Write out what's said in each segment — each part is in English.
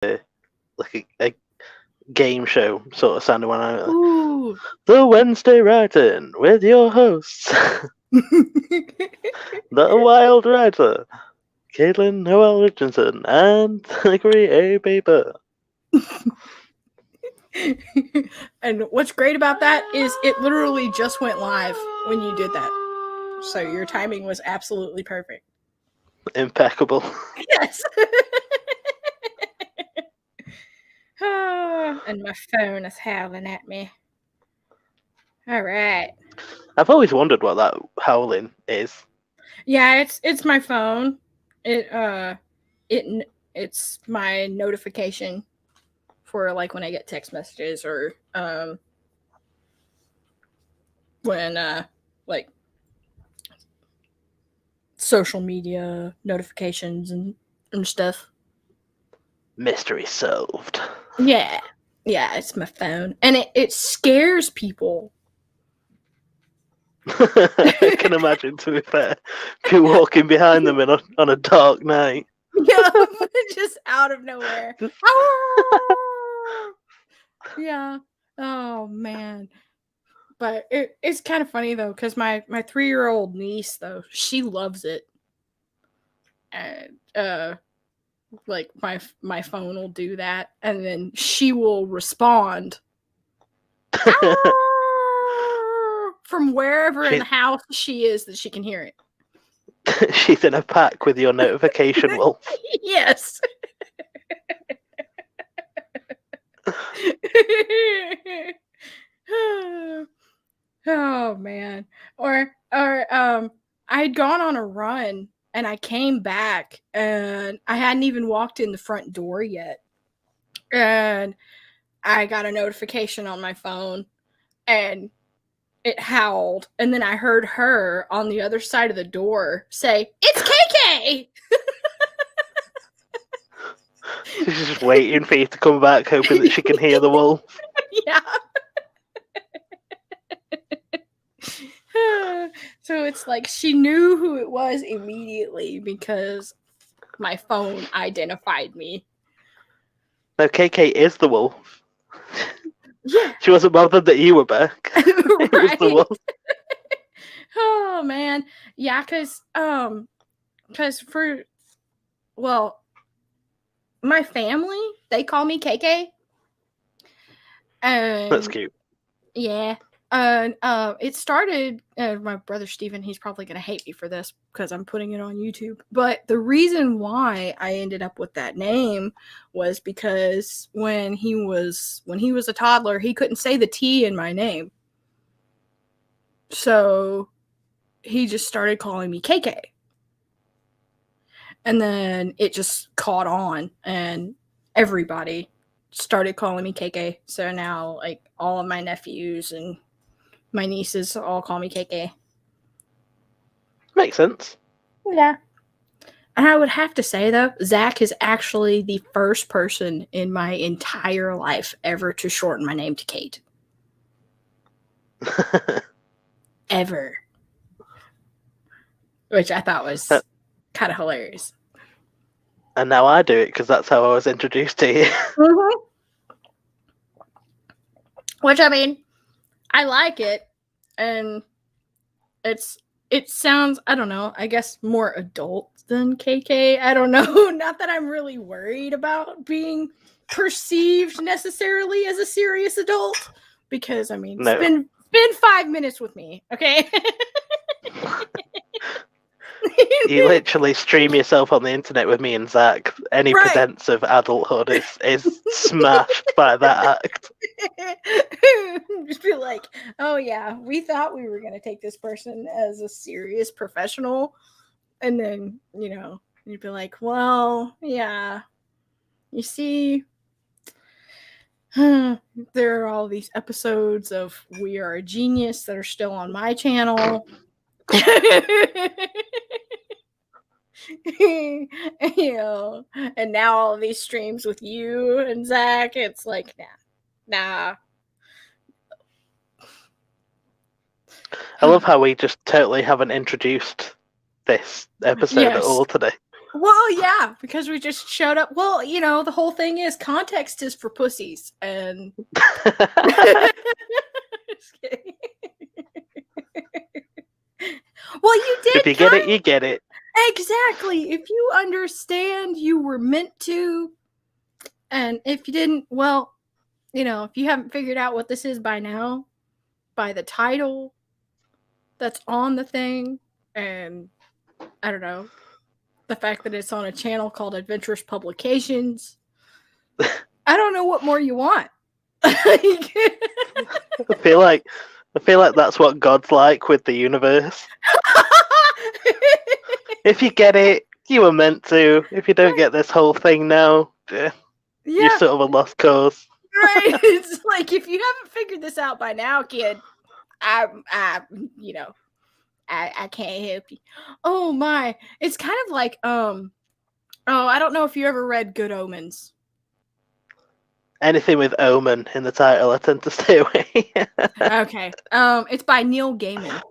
a game show sort of sounding when I Ooh. The Wednesday Writing with your hosts, the Wilde Writer, Caitlin Noel Richardson, and Gregory A. Paper. And what's great about that is it literally just went live when you did that. So your timing was absolutely perfect. Impeccable. Yes. And my phone is howling at me. All right. I've always wondered what that howling is. Yeah, it's my phone. It's my notification for like when I get text messages or when like social media notifications and stuff. Mystery solved. Yeah, it's my phone, and it scares people. I can imagine, to be fair, if you're walking behind them on a dark night. Yeah, just out of nowhere. Yeah. Oh man. But it's kind of funny though, because my 3-year-old niece though, she loves it. And like my phone will do that, and then she will respond from wherever in the house she is that she can hear it. She's in a pack with your notification wolf. Yes. Oh man. Or I had gone on a run and I came back and I hadn't even walked in the front door yet. And I got a notification on my phone and it howled, and then I heard her on the other side of the door say, "It's KK!" She's just waiting for you to come back, hoping that she can hear the wolf. Yeah. So it's like she knew who it was immediately because my phone identified me. No, KK is the wolf. Yeah. She wasn't bothered that you were back. Right. It was the wolf. Oh man. Yeah, because my family, they call me KK. And That's cute. Yeah. It started, my brother Steven, he's probably going to hate me for this because I'm putting it on YouTube. But the reason why I ended up with that name was because when he was a toddler, he couldn't say the T in my name. So he just started calling me KK. And then it just caught on and everybody started calling me KK. So now like all of my nephews and my nieces all call me KK. Makes sense. Yeah. And I would have to say, though, Zach is actually the first person in my entire life ever to shorten my name to Cait. Ever. Which I thought was kind of hilarious. And now I do it because that's how I was introduced to you. Mm-hmm. Which, I mean, I like it. And it sounds, I don't know, I guess more adult than KK. I don't know. Not that I'm really worried about being perceived necessarily as a serious adult. Because, I mean, No. spend 5 minutes with me, okay? You literally stream yourself on the internet with me and Zach. Any pretense of adulthood is smashed by that act. Just be like, oh yeah, we thought we were going to take this person as a serious professional. And then, you'd be like, well, yeah, you see, there are all these episodes of We Are a Genius that are still on my channel. And now all of these streams with you and Zach, it's like, nah. I love how we just totally haven't introduced this episode at all today. Well, yeah, because we just showed up. Well, you know, the whole thing is context is for pussies, and just kidding. Well, you did. If you get it, you get it. Exactly. If you understand, you were meant to, and if you didn't, well, you know, if you haven't figured out what this is by now, by the title that's on the thing, and I don't know, the fact that it's on a channel called Adventurous Publications, I don't know what more you want. I feel like that's what God's like with the universe. If you get it, you were meant to. If you don't get this whole thing now, you're sort of a lost cause. Right. It's like, if you haven't figured this out by now, kid, I can't help you. Oh my. It's kind of like, I don't know if you ever read Good Omens. Anything with omen in the title, I tend to stay away. Okay. It's by Neil Gaiman.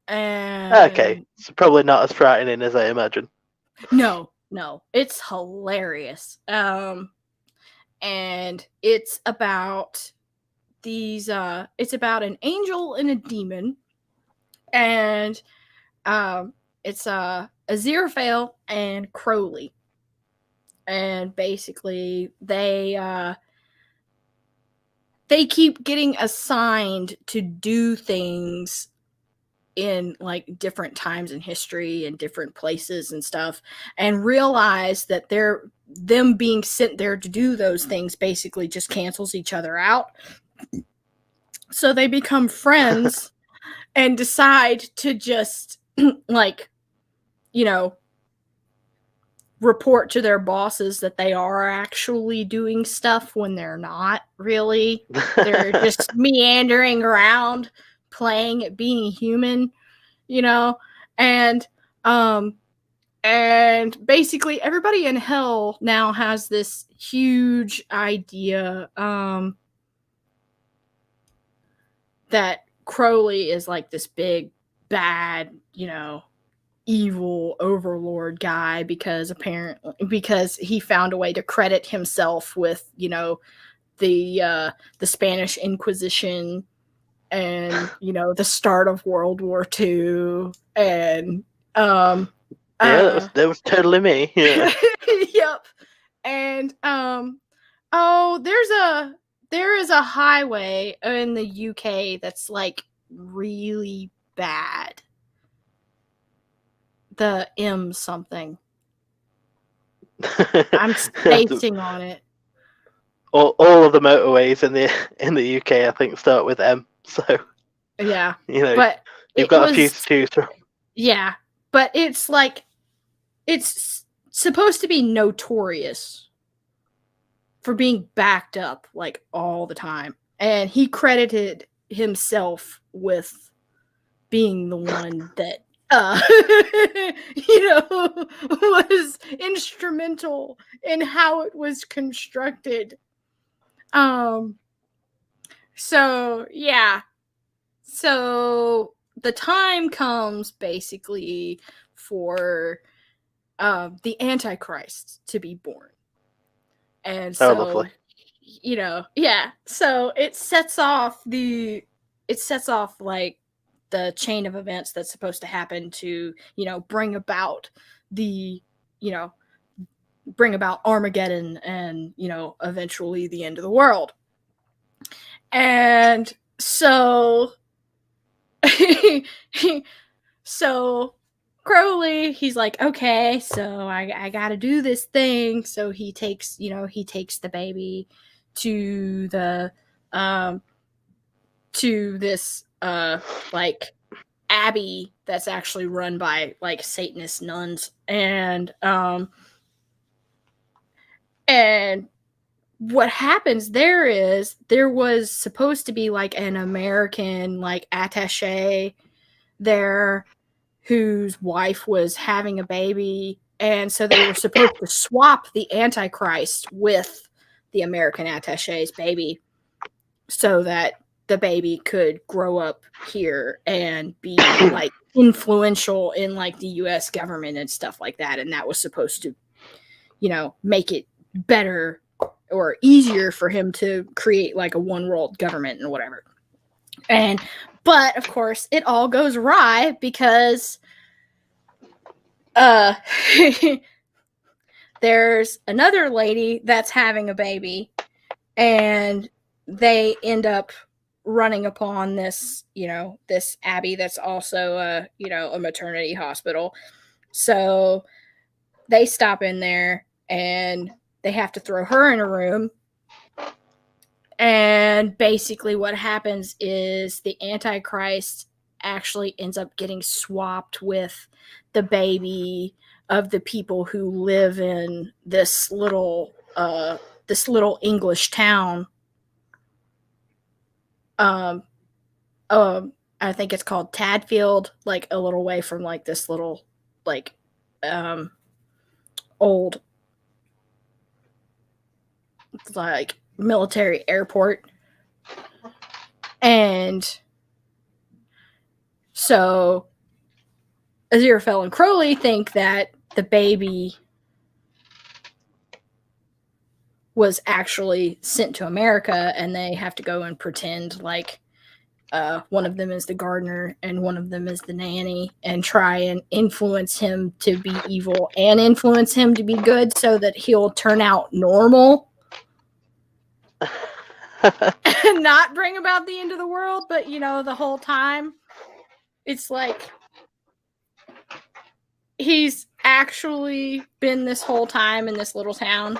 And okay. It's probably not as frightening as I imagine. No. It's hilarious. And it's about it's about an angel and a demon. And it's Aziraphale and Crowley. And basically they keep getting assigned to do things in like different times in history and different places and stuff, and realize that them being sent there to do those things basically just cancels each other out. So they become friends and decide to just like, you know, report to their bosses that they are actually doing stuff when they're not really. They're just meandering around playing at being human, you know. And basically everybody in hell now has this huge idea that Crowley is like this big bad, you know, evil overlord guy because he found a way to credit himself with, you know, the Spanish Inquisition and, you know, the start of World War II, and that was totally me. Yeah. Yep. And there is a highway in the UK that's like really bad. The M something. I'm spacing on it. All of the motorways in the UK, I think, start with M. So yeah, you know, but you've got a few to choose from. Yeah, but it's like it's supposed to be notorious for being backed up like all the time, and he credited himself with being the one that you know, was instrumental in how it was constructed. So yeah. So the time comes basically for the Antichrist to be born. And so lovely. You know, yeah. So it sets off like the chain of events that's supposed to happen to, you know, bring about Armageddon and, you know, eventually the end of the world. And so Crowley, he's like, okay, so I gotta do this thing. So he takes the baby to the to this like abbey that's actually run by like Satanist nuns, and what happens there was supposed to be like an American like attaché there whose wife was having a baby, and so they were supposed to swap the Antichrist with the American attaché's baby so that, the baby could grow up here and be like influential in like the US government and stuff like that. And that was supposed to, make it better or easier for him to create like a one world government and whatever. But of course it all goes awry because there's another lady that's having a baby, and they end up running upon this, this abbey that's also a maternity hospital. So they stop in there and they have to throw her in a room. And basically what happens is the Antichrist actually ends up getting swapped with the baby of the people who live in this little English town. I think it's called Tadfield, like a little way from like this little like old like military airport. And so Aziraphale and Crowley think that the baby was actually sent to America, and they have to go and pretend like one of them is the gardener and one of them is the nanny, and try and influence him to be evil and influence him to be good so that he'll turn out normal and not bring about the end of the world. But the whole time it's like he's actually been this whole time in this little town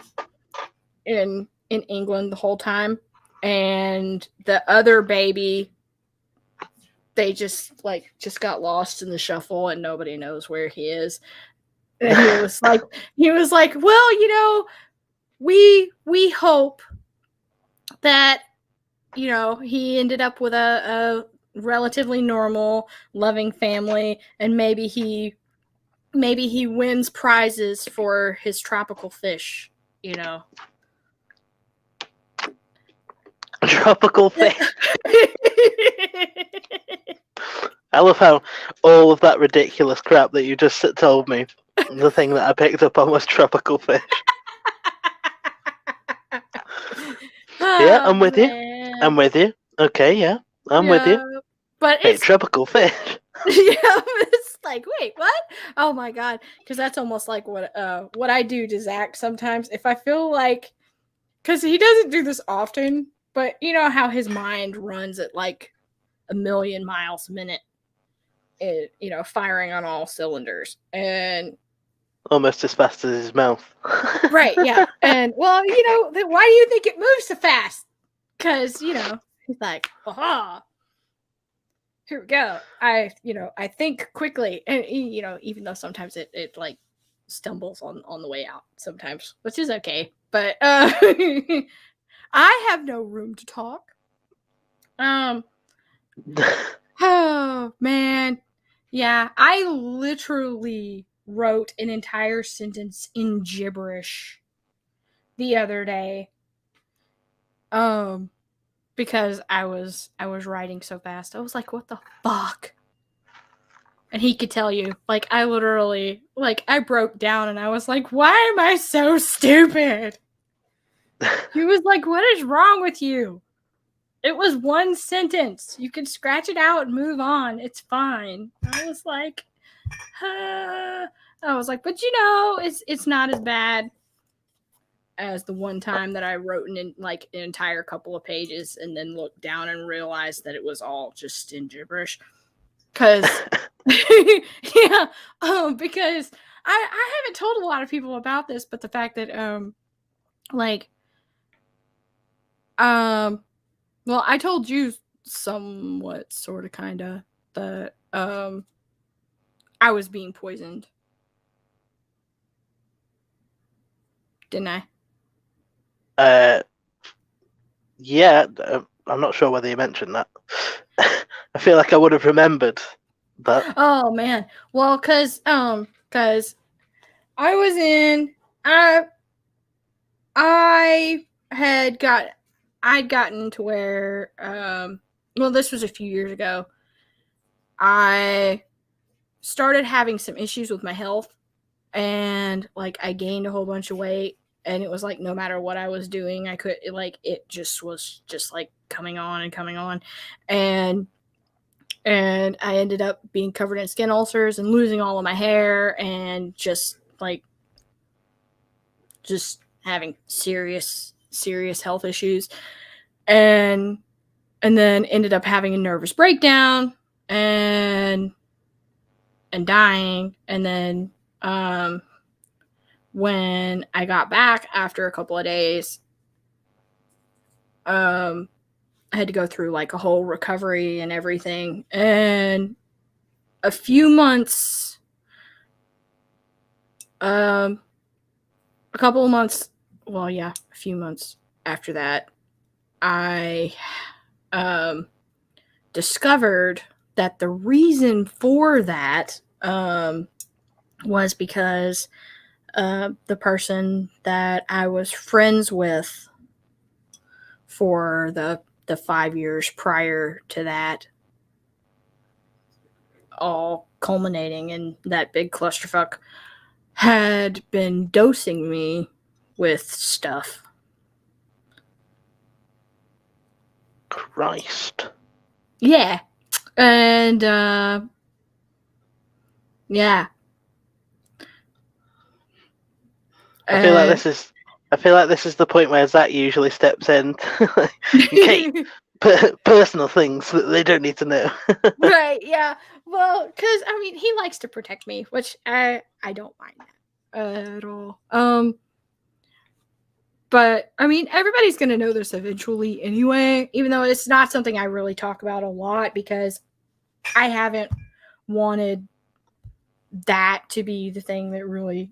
in England the whole time. And the other baby, they just got lost in the shuffle and nobody knows where he is. And he was like, well, we hope that, he ended up with a relatively normal, loving family, and maybe he wins prizes for his tropical fish, Tropical fish. I love how all of that ridiculous crap that you just told me, the thing that I picked up on was tropical fish. Yeah, I'm with you. I'm with you. Okay, yeah, I'm with you. But it's tropical fish. It's like, wait, what? Oh my god, because that's almost like what I do to Zach sometimes. If I feel like, because he doesn't do this often, but you know how his mind runs at like 1,000,000 miles a minute, firing on all cylinders, and almost as fast as his mouth. Right, yeah. And well, why do you think it moves so fast? Because he's like, aha, here we go. I think quickly, and even though sometimes it like stumbles on the way out sometimes, which is okay. But I have no room to talk. Oh man, yeah. I literally wrote an entire sentence in gibberish the other day. Because I was writing so fast. I was like, what the fuck? And he could tell you, like, I literally, like, I broke down and I was like, why am I so stupid? He was like, what is wrong with you? It was one sentence. You can scratch it out and move on. It's fine. I was like, but it's not as bad as the one time that I wrote an entire couple of pages and then looked down and realized that it was all just in gibberish. Because, yeah, because I haven't told a lot of people about this, but the fact that, well, I told you somewhat, sort of, kind of, that, I was being poisoned. Didn't I? Yeah, I'm not sure whether you mentioned that. I feel like I would have remembered that. Oh man, well, cause I was in, I'd gotten to where well, this was a few years ago. I started having some issues with my health, and like I gained a whole bunch of weight, and it was like no matter what I was doing, I could it just was just like coming on and coming on, and I ended up being covered in skin ulcers and losing all of my hair and just having serious health issues, and then ended up having a nervous breakdown and dying. And then when I got back after a couple of days, I had to go through like a whole recovery and everything. And a few months, a couple of months, well, yeah, a few months after that, I discovered that the reason for that was because the person that I was friends with for the 5 years prior to that, all culminating in that big clusterfuck, had been dosing me with stuff. Christ. Yeah. And yeah. I feel like this is the point where Zach usually steps in. Cait, personal things that they don't need to know. Right, yeah. Well, because I mean, he likes to protect me, which I don't mind that at all. But I mean, everybody's gonna know this eventually anyway, even though it's not something I really talk about a lot because I haven't wanted that to be the thing that really,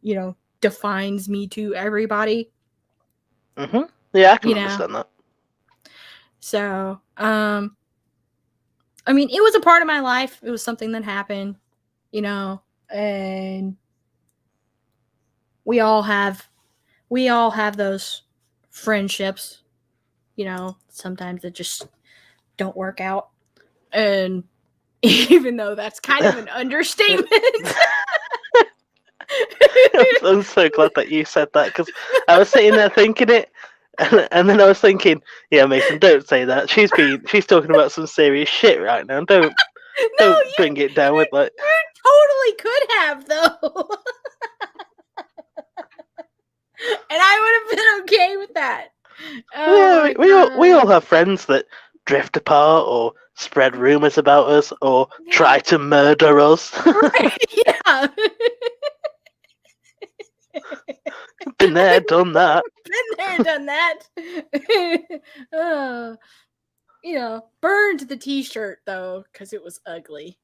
defines me to everybody. Mm-hmm. Yeah, I can understand that. So, I mean, it was a part of my life. It was something that happened, and we all have those friendships, sometimes that just don't work out. And even though that's kind of an understatement. I'm so glad that you said that, because I was sitting there thinking it, and then I was thinking, yeah, Mason, don't say that. She's talking about some serious shit right now. Don't bring it down with like. You totally could have though. And I would have been okay with that. Yeah, we all have friends that drift apart or spread rumors about us or try to murder us. Right, yeah. Been there, done that. Been there, done that. Burned the t-shirt though because it was ugly.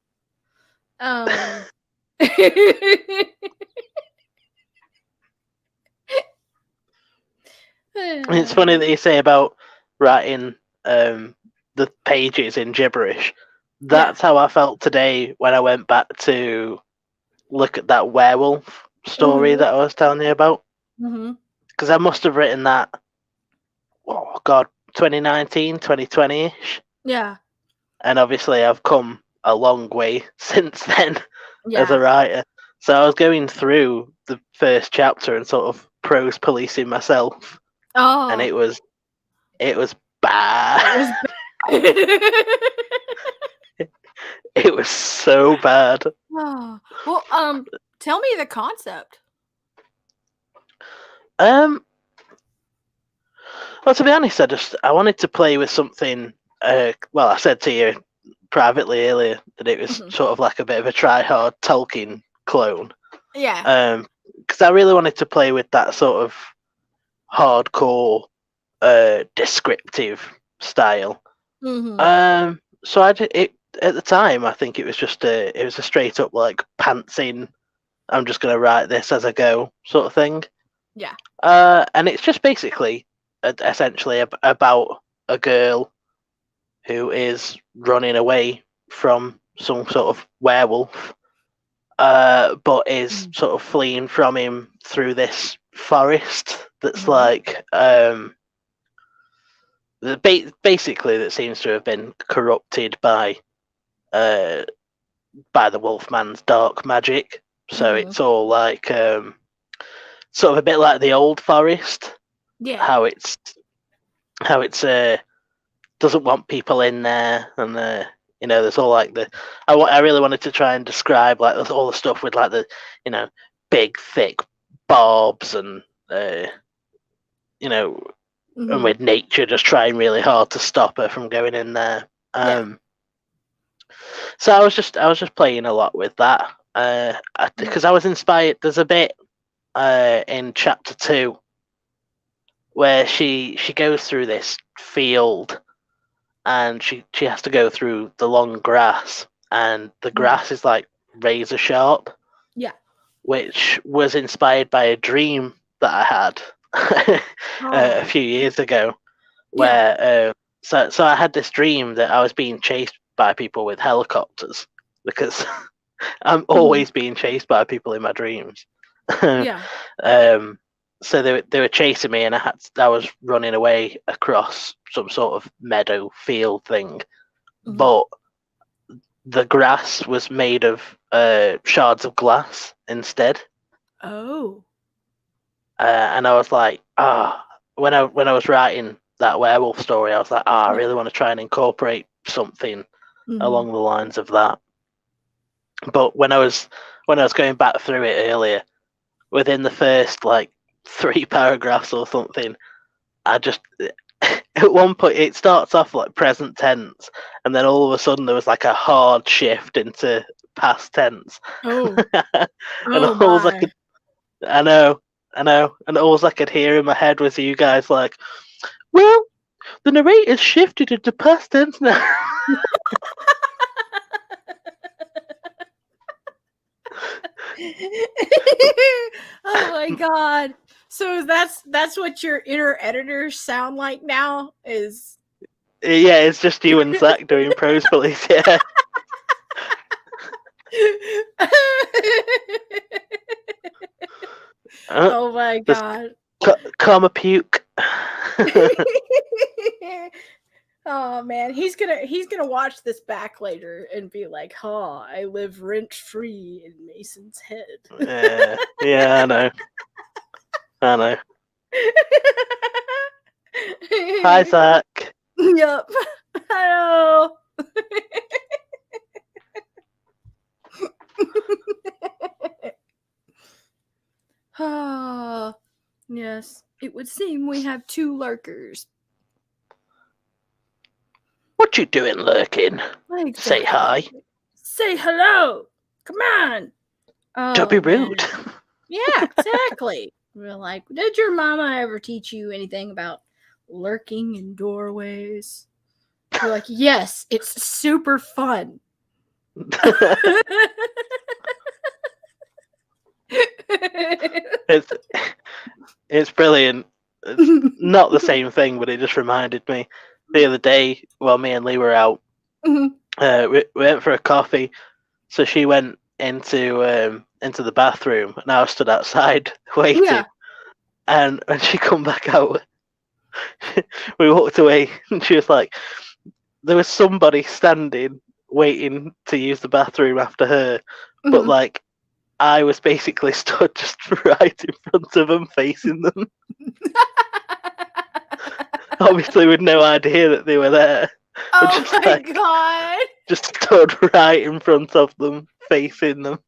It's funny that you say about writing the pages in gibberish. That's how I felt today when I went back to look at that werewolf story that I was telling you about. Because I must have written that, 2019, 2020-ish. Yeah. And obviously I've come a long way since then as a writer. So I was going through the first chapter and sort of prose policing myself. Oh. And it was bad. It was so bad. Oh. Well, tell me the concept. Well, to be honest, I wanted to play with something. I said to you privately earlier that it was sort of like a bit of a try-hard Tolkien clone. Yeah. Because I really wanted to play with that sort of hardcore, descriptive style. So I did it at the time. I think it was just a straight up like pants in. I'm just gonna write this as I go sort of thing. Yeah. And it's just basically essentially about a girl who is running away from some sort of werewolf, but is sort of fleeing from him through this forest that's like basically that seems to have been corrupted by the Wolfman's dark magic. So it's all like sort of a bit like the old forest. Yeah. How it's doesn't want people in there, and there's all like I really wanted to try and describe like all the stuff with like the big thick barbs and and with nature just trying really hard to stop her from going in there. So I was just playing a lot with that because I was inspired. There's a bit in chapter 2 where she goes through this field and she has to go through the long grass, and the grass is like razor sharp. Yeah. Which was inspired by a dream that I had a few years ago, where so I had this dream that I was being chased by people with helicopters, because I'm always being chased by people in my dreams. So they were chasing me, and I was running away across some sort of meadow field thing, but the grass was made of shards of glass instead. Oh. And I was like, when I was writing that werewolf story, I was like, I really want to try and incorporate something along the lines of that. But when I was going back through it earlier, within the first like 3 paragraphs or something, I just at one point it starts off like present tense, and then all of a sudden there was like a hard shift into past tense. And I know, and all I could hear in my head was you guys like, well, the narrator's shifted into past tense now. Oh my god. So that's what your inner editors sound like now? Is yeah, it's just you and Zach doing prose police, yeah. Oh my god. Karma puke. Oh man, he's gonna watch this back later and be like, I live rent free in Mason's head. Yeah, I know. Hi, Zach. Yep. Hello. Yes. It would seem we have 2 lurkers. What you doing, lurking? Exactly. Say hi. Say hello. Come on. Don't be rude. Man. Yeah, exactly. We're like, did your mama ever teach you anything about lurking in doorways? We're like, yes, it's super fun. It's brilliant. It's not the same thing, but it just reminded me the other day while me and Lee were out. We went for a coffee, so she went into the bathroom, and I was stood outside waiting. Yeah. And when she come back out, we walked away, and she was like, there was somebody standing waiting to use the bathroom after her, but like I was basically stood just right in front of them, facing them. Obviously with no idea that they were there. Oh my god! Just stood right in front of them, facing them.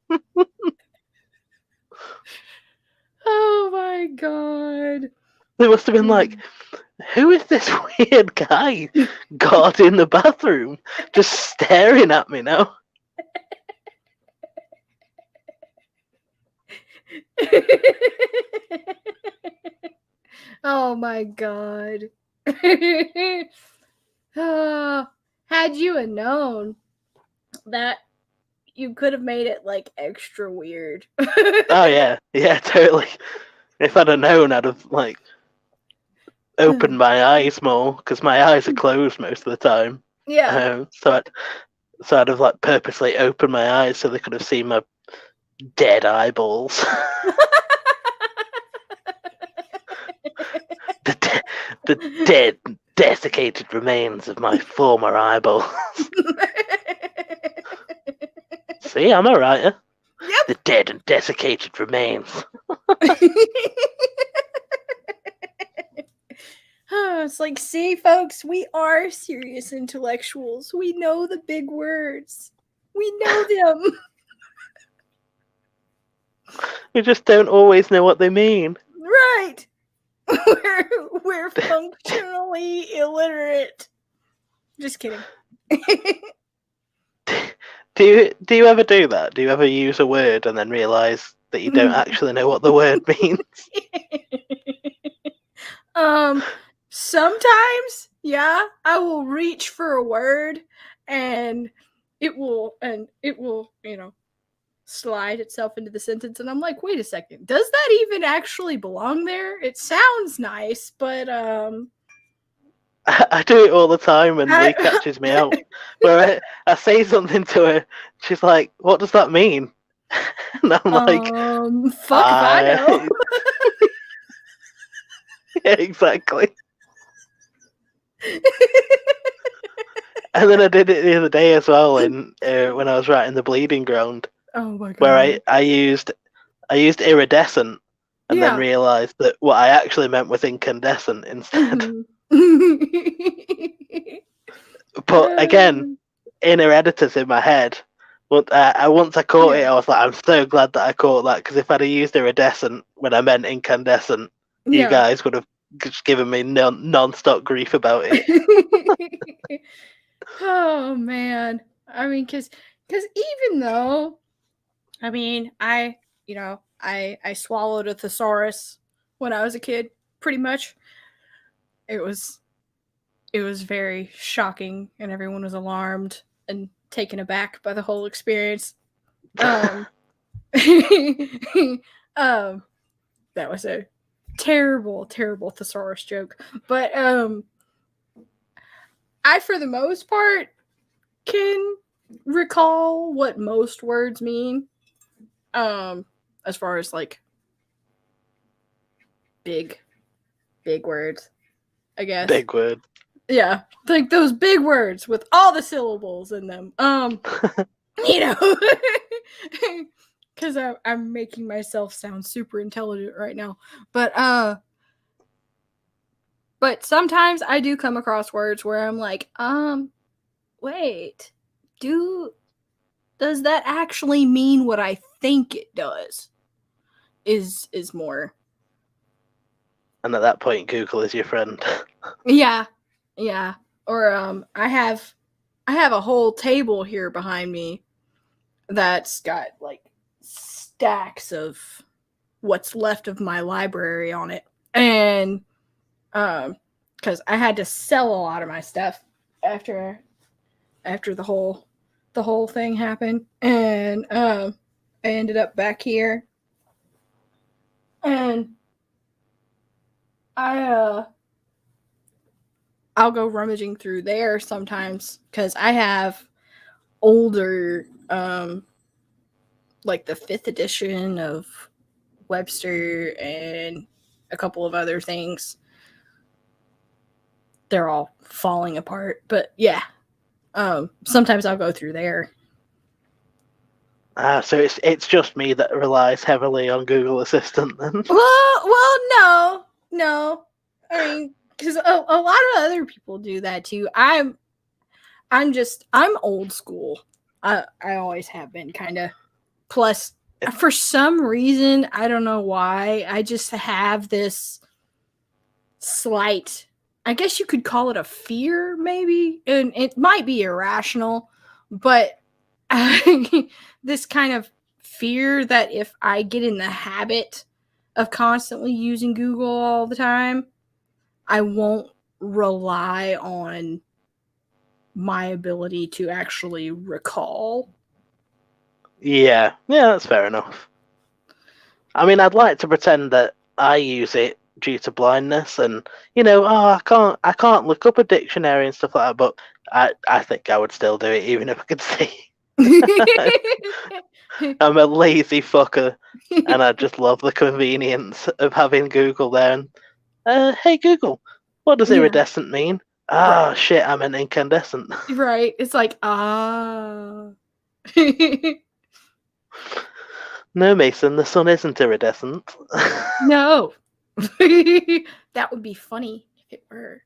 Oh my god. They must have been like, who is this weird guy God in the bathroom just staring at me now? Oh my god. Had you known that you could have made it like extra weird. Oh yeah, totally. If I'd have known, I'd have like opened my eyes more, because my eyes are closed most of the time. Yeah. So I'd have like purposely opened my eyes so they could have seen my dead eyeballs. the dead desiccated remains of my former eyeballs. See, I'm a writer. Yep. The dead and desiccated remains. It's like, see, folks, we are serious intellectuals. We know the big words. We know them. We just don't always know what they mean. Right. We're functionally illiterate. Just kidding. Do you ever do that? Do you ever use a word and then realise that you don't actually know what the word means? Sometimes, yeah, I will reach for a word and it will, slide itself into the sentence, and I'm like, wait a second, does that even actually belong there? It sounds nice, but I do it all the time, and Lee catches me out. Where I say something to her, she's like, "What does that mean?" And I'm like, "Fuck if I know." Yeah, exactly. And then I did it the other day as well, when I was writing The Bleeding Ground. Oh my god! Where I used iridescent, and then realised that what I actually meant was incandescent instead. But again, inner editors in my head. Once I caught it, I was like, I'm so glad that I caught that, because if I'd have used iridescent when I meant incandescent, you guys would have just given me non-stop grief about it. Oh man, I mean, because even though, I mean, I swallowed a thesaurus when I was a kid, pretty much. It was very shocking, and everyone was alarmed and taken aback by the whole experience. That was a terrible, terrible thesaurus joke. But I, for the most part, can recall what most words mean. As far as like big words, I guess. Big words. Yeah, like those big words with all the syllables in them. Because I'm making myself sound super intelligent right now. But sometimes I do come across words where I'm like, wait, does that actually mean what I think it does? Is more. And at that point, Google is your friend. Yeah. Or I have a whole table here behind me that's got like stacks of what's left of my library on it, and because I had to sell a lot of my stuff after the whole thing happened, and I ended up back here, and I'll go rummaging through there sometimes, because I have older, like the 5th edition of Webster and a couple of other things. They're all falling apart, but yeah. Sometimes I'll go through there. So it's just me that relies heavily on Google Assistant then? Well, no. I mean, because a lot of other people do that too. I'm old school. I always have been, kind of. Plus, for some reason, I don't know why, I just have this slight, I guess you could call it a fear, maybe, and it might be irrational, but this kind of fear that if I get in the habit of constantly using Google all the time, I won't rely on my ability to actually recall. Yeah, that's fair enough. I mean, I'd like to pretend that I use it due to blindness, and I can't look up a dictionary and stuff like that, but I think I would still do it even if I could see. I'm a lazy fucker, and I just love the convenience of having Google there. And, hey Google, What does Yeah. iridescent mean? Ah, shit, I meant incandescent. Right. It's like, No, Mason, the sun isn't iridescent. no. That would be funny if it were.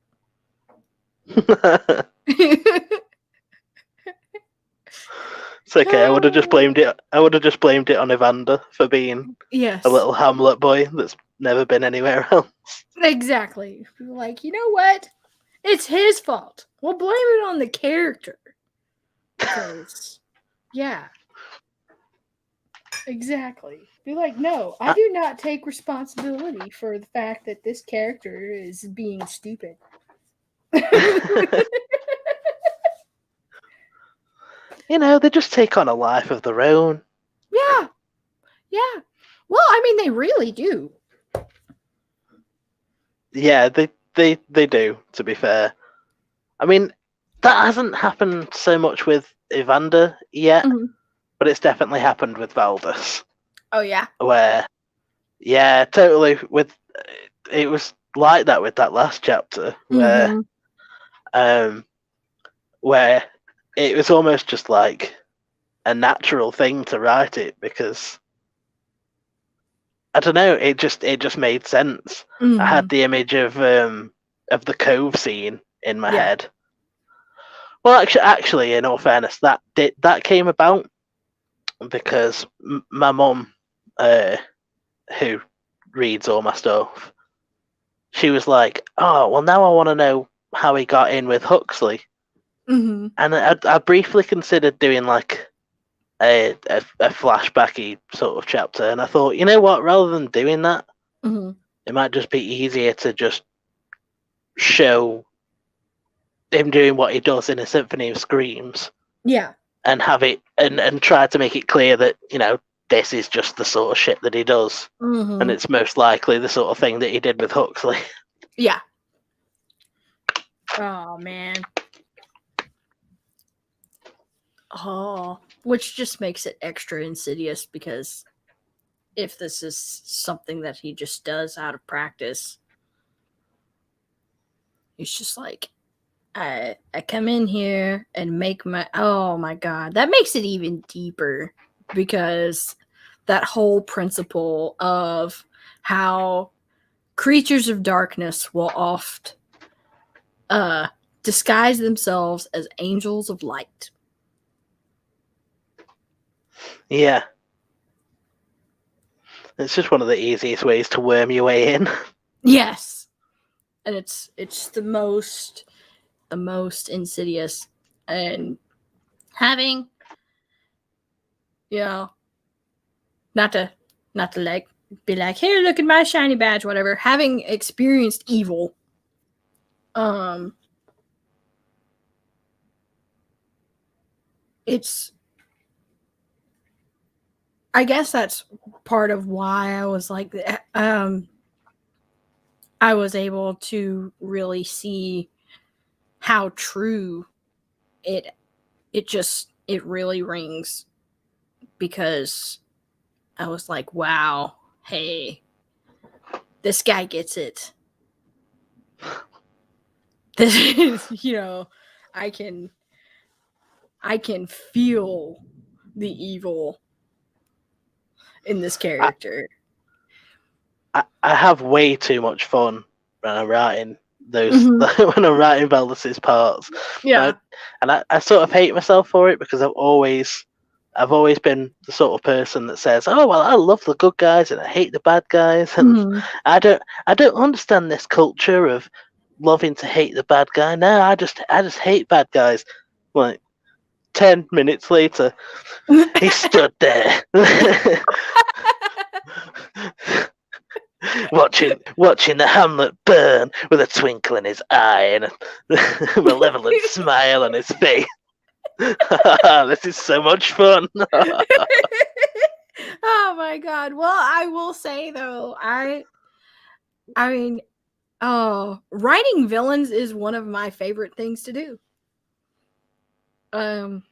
It's okay. I would have just blamed it. I would have just blamed it on Evander for being Yes. a little Hamlet boy that's never been anywhere else. Exactly. Like, you know what? It's his fault. We'll blame it on the character. Because, yeah. Exactly. Be like, no, I do not take responsibility for the fact that this character is being stupid. You know, they just take on a life of their own. Yeah. Yeah. Well, I mean, they really do. Yeah, they do, to be fair. I mean, that hasn't happened so much with Evander yet, but it's definitely happened with Valdus. Oh, yeah? Where, yeah, totally. It was like that with that last chapter, where where it was almost just like a natural thing to write it, because I don't know, it just made sense. I had the image of the cove scene in my head. Well, actually, in all fairness, that came about because my mum, who reads all my stuff, she was like, "Oh, well, now I want to know how he got in with Huxley." And I briefly considered doing like a flashbacky sort of chapter, and I thought, you know what, rather than doing that, it might just be easier to just show him doing what he does in A Symphony of Screams. Yeah. And have it and try to make it clear that, you know, this is just the sort of shit that he does. And it's most likely the sort of thing that he did with Huxley. Yeah. Oh, man. Oh, which just makes it extra insidious, because if this is something that he just does out of practice, he's just like, I come in here and make my, oh my God, that makes it even deeper, because that whole principle of how creatures of darkness will oft disguise themselves as angels of light. Yeah. It's just one of the easiest ways to worm your way in. Yes. And it's the most insidious. And having, you know, not to like be like, here, look at my shiny badge, whatever. Having experienced evil, it's, I guess that's part of why I was like, I was able to really see how true it really rings, because I was like, wow, hey, this guy gets it. This is, you know, I can feel the evil in this character. I have way too much fun when I'm writing those when I'm writing Valdus's parts. Yeah. And I sort of hate myself for it, because I've always been the sort of person that says, "Oh well, I love the good guys and I hate the bad guys," and I don't understand this culture of loving to hate the bad guy. No, I just hate bad guys. Like 10 minutes later, he stood there. watching the Hamlet burn with a twinkle in his eye and a malevolent smile on his face. This is so much fun. Oh my God. Well, I will say though, I mean, writing villains is one of my favorite things to do. And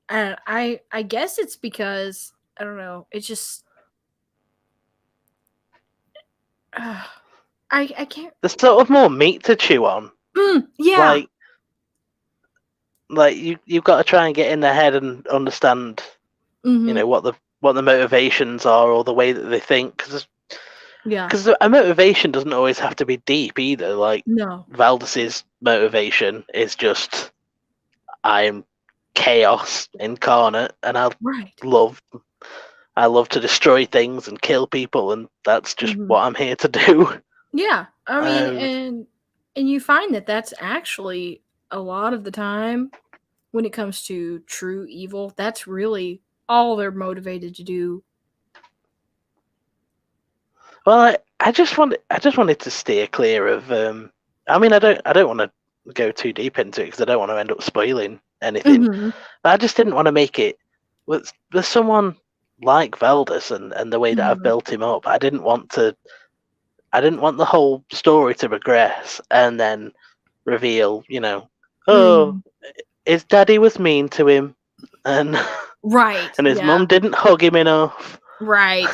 I guess it's because, I don't know, it's just I can't. There's sort of more meat to chew on. Yeah. Like you've got to try and get in their head and understand, Mm-hmm. what the motivations are or the way that they think. Yeah. Because a motivation doesn't always have to be deep either. Like No. Valdis's motivation is just, I'm chaos incarnate, and Right. love I love to destroy things and kill people, and that's just Mm-hmm. what I'm here to do. Yeah. I mean, Um, and you find that that's actually a lot of the time when it comes to true evil, that's really all they're motivated to do. well, I just wanted to steer clear of. I mean, I don't want to go too deep into it because I don't want to end up spoiling anything. Mm-hmm. But I just didn't want to make it with someone like Veldis and the way that I've Mm-hmm. built him up. I didn't want the whole story to progress and then reveal, oh, Mm-hmm. his daddy was mean to him, and Right. and his Yeah. mum didn't hug him enough, Right.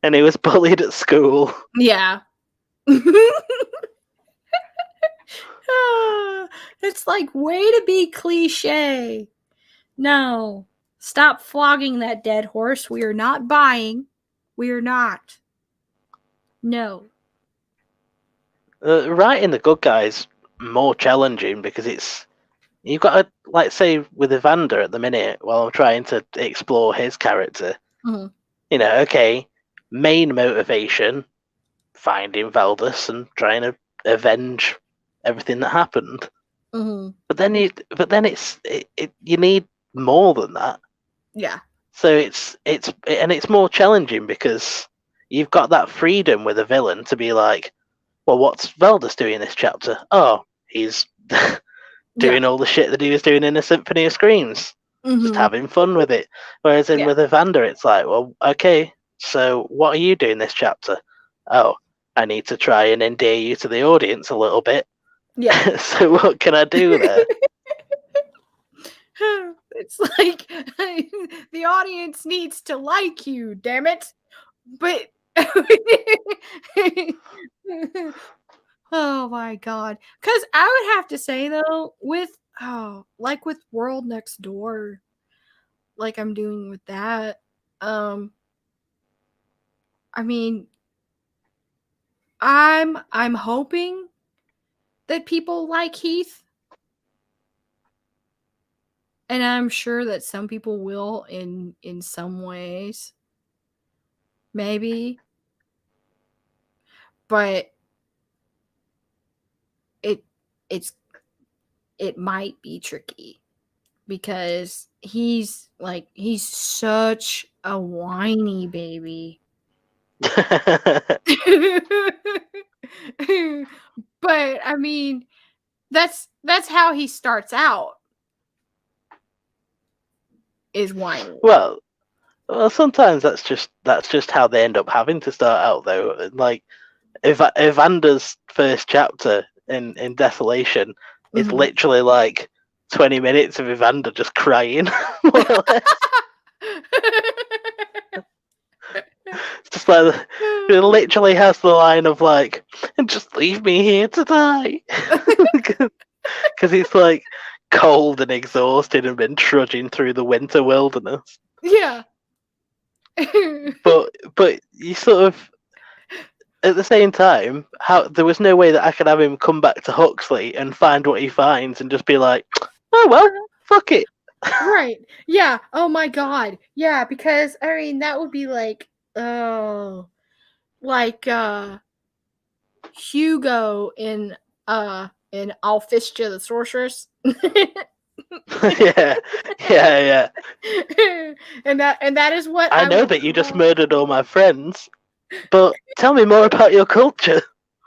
and he was bullied at school. Yeah. It's like, way to be cliche. No. Stop flogging that dead horse. We are not buying. We are not. No. Writing the good guys more challenging because you've got to, like, say with Evander at the minute while I'm trying to explore his character. Mm-hmm. Okay, main motivation, finding Valdis and trying to avenge everything that happened. Mm-hmm. But then you need more than that. Yeah. So it's more challenging because you've got that freedom with a villain to be like, well, what's Veldis doing in this chapter? Oh, he's Yeah. doing all the shit that he was doing in a Symphony of Screams, just Mm-hmm. having fun with it. Whereas Yeah. with Evander, it's like, well, okay, so what are you doing this chapter? Oh, I need to try and endear you to the audience a little bit. Yeah. So what can I do there? It's like, the audience needs to like you, damn it. But oh my god. Cuz I would have to say though, like with World Next Door, like I'm doing with that, um I mean, I'm hoping that people like Heath, and I'm sure that some people will in some ways, maybe, but it it's it might be tricky because he's such a whiny baby. But I mean, that's how he starts out, is whiny. well, sometimes that's just how they end up having to start out, though. Like, if Evander's first chapter in Desolation is Mhm. literally like 20 minutes of Evander just crying, more or less. It's just like it literally has the line of like, "Just leave me here to die," because he's like cold and exhausted and been trudging through the winter wilderness. Yeah. But you sort of, at the same time, how there was no way that I could have him come back to Huxley and find what he finds and just be like, "Oh well, fuck it." Right. Yeah. Oh my god. Yeah, because I mean that would be like, oh, like Hugo in Alphystia the Sorceress. Yeah, yeah, yeah. and that is what I I know would that you just call. murdered all my friends, but tell me more about your culture.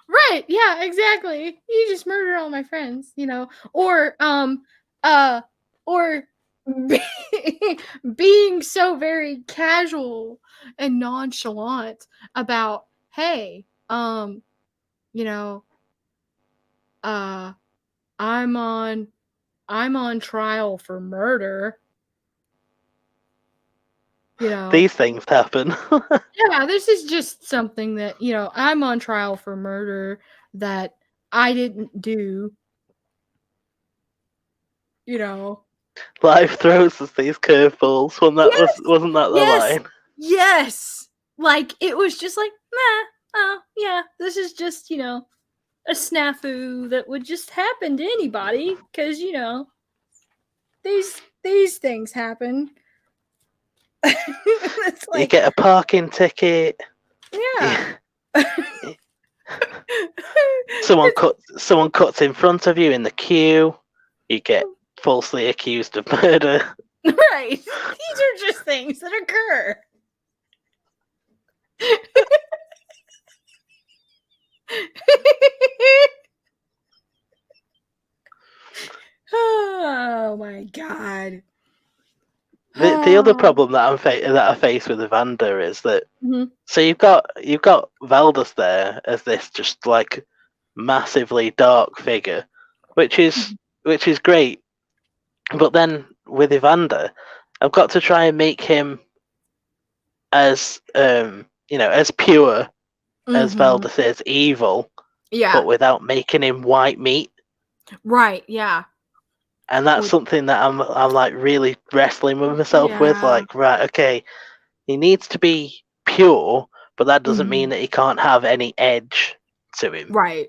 Right, yeah, exactly. You just murdered all my friends, uh or being so very casual and nonchalant about, hey, you know, uh I'm on trial for murder. These things happen. Yeah, this is just something that, I'm on trial for murder that I didn't do. Life throws us these curveballs. Wasn't that the line? Yes. Like, it was just like, oh, yeah, this is just, a snafu that would just happen to anybody because, these things happen. It's like, you get a parking ticket. yeah. Someone cuts in front of you in the queue. You get falsely accused of murder. Right. These are just things that occur. Oh my god. The other problem that I face with Evander is that so you've got Valdus there as this just like massively dark figure, which is great. But then with Evander, I've got to try and make him as as pure as Valdus is evil, but without making him white meat. Right, yeah. And that's something that I'm like really wrestling with myself with. Like, right, okay, he needs to be pure, but that doesn't mean that he can't have any edge to him. Right.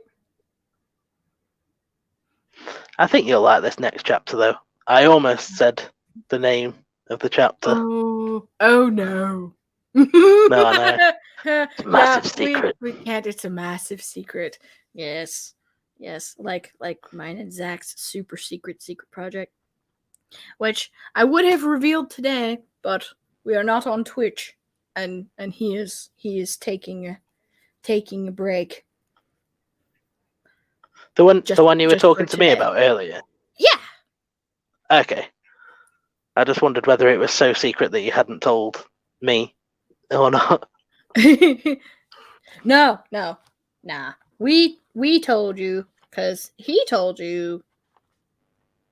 I think you'll like this next chapter, though. I almost said the name of the chapter. Oh no. No, I know. It's a massive secret. We can't. It's a massive secret. Yes. Like mine and Zach's super secret project, which I would have revealed today, but we are not on Twitch, and he is taking a break. The one you were talking to me about earlier. Yeah. Okay. I just wondered whether it was so secret that you hadn't told me or not. No, nah. We told you because he told you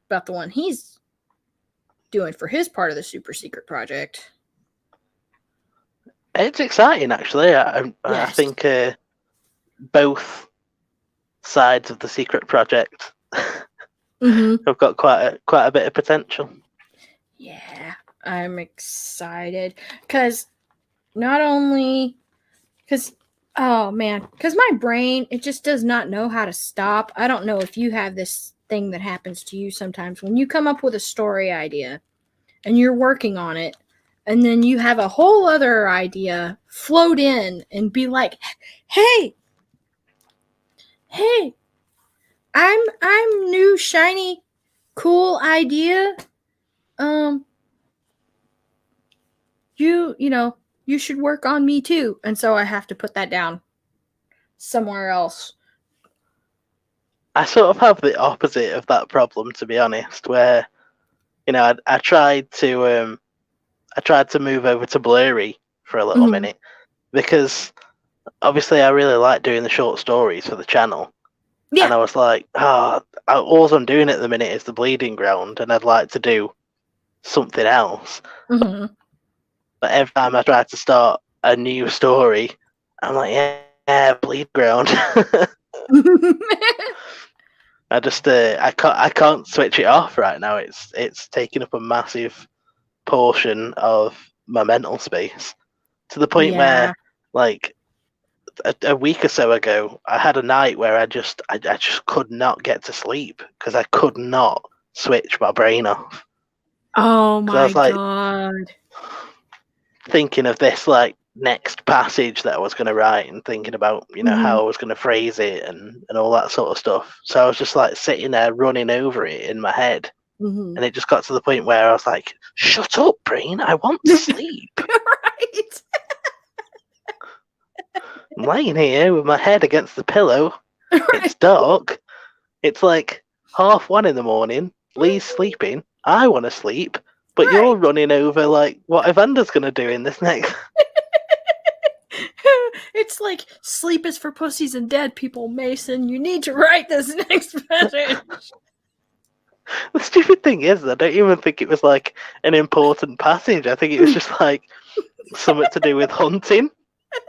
about the one he's doing for his part of the super secret project. It's exciting, actually. I think both sides of the secret project have got quite a bit of potential. Yeah, I'm excited because not only because my brain, it just does not know how to stop. I don't know if you have this thing that happens to you sometimes when you come up with a story idea and you're working on it, and then you have a whole other idea float in and be like, hey, I'm new, shiny, cool idea. You should work on me too. And so I have to put that down somewhere else. I sort of have the opposite of that problem, to be honest, where, I tried to move over to Blurry for a little minute because obviously I really like doing the short stories for the channel. Yeah. And I was like, all I'm doing at the minute is the Bleeding Ground, and I'd like to do something else. But every time I try to start a new story, I'm like, yeah, Bleeding Ground. I just I can't switch it off right now. It's taking up a massive portion of my mental space to the point where, like, a week or so ago, I had a night where I just could not get to sleep because I could not switch my brain off. Oh my god! Thinking of this like next passage that I was going to write and thinking about how I was going to phrase it and all that sort of stuff. So I was just like sitting there running over it in my head, and it just got to the point where I was like, "Shut up, brain! I want to sleep." Right. I'm laying here with my head against the pillow. Right. It's dark. It's like 1:30 in the morning. Lee's sleeping. I want to sleep. But you're running over like what Evander's going to do in this next. It's like sleep is for pussies and dead people, Mason. You need to write this next passage. The stupid thing is, I don't even think it was like an important passage. I think it was just like something to do with hunting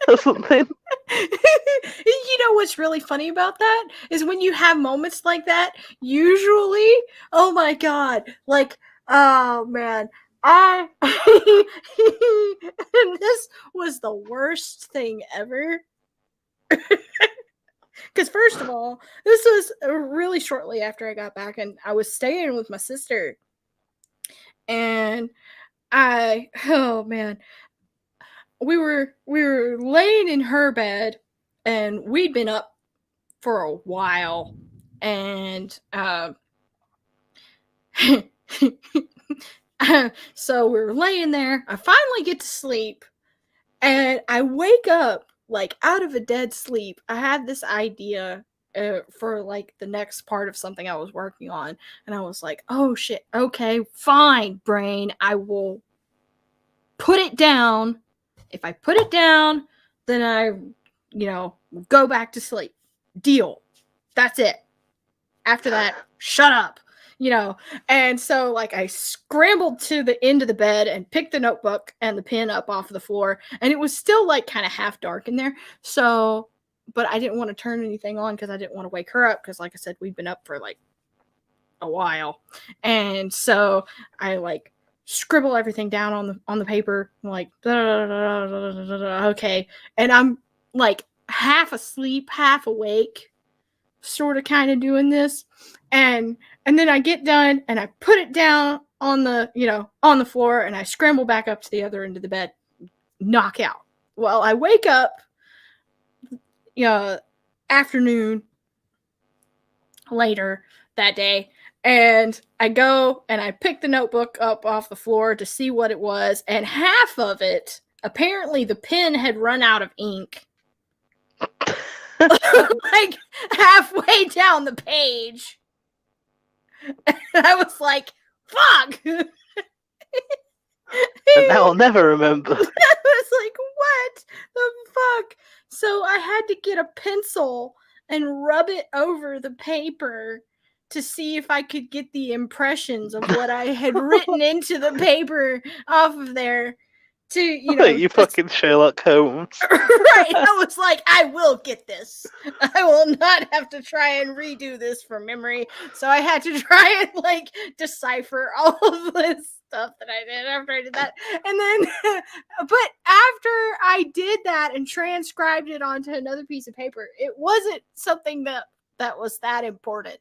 or something. You know what's really funny about that is when you have moments like that, usually, oh my god, like, oh man, and this was the worst thing ever. Because first of all, this was really shortly after I got back, and I was staying with my sister, and oh man, we were laying in her bed, and we'd been up for a while, and so we were laying there. I finally get to sleep, and I wake up like out of a dead sleep. I had this idea for like the next part of something I was working on, and I was like, oh shit, okay, fine, brain, I will put it down. If I put it down, then I, go back to sleep. Deal. That's it. After that, shut up. And so like I scrambled to the end of the bed and picked the notebook and the pen up off the floor, and it was still like kind of half dark in there. So, but I didn't want to turn anything on because I didn't want to wake her up, because like I said, we'd been up for like a while. And so I like scribble everything down on the paper, like okay, and I'm like half asleep, half awake, sort of kind of doing this, and then I get done and I put it down on the on the floor, and I scramble back up to the other end of the bed, knock out. Well, I wake up afternoon later that day, and I go and I pick the notebook up off the floor to see what it was, and half of it, apparently the pen had run out of ink. Like halfway down the page. And I was like, fuck. And now I'll never remember. I was like, what the fuck? So I had to get a pencil and rub it over the paper to see if I could get the impressions of what I had written into the paper off of there. To you fucking Sherlock Holmes. Right. I was like, I will get this. I will not have to try and redo this from memory. So I had to try and like decipher all of this stuff that I did after I did that. And then but after I did that and transcribed it onto another piece of paper, it wasn't something that was that important.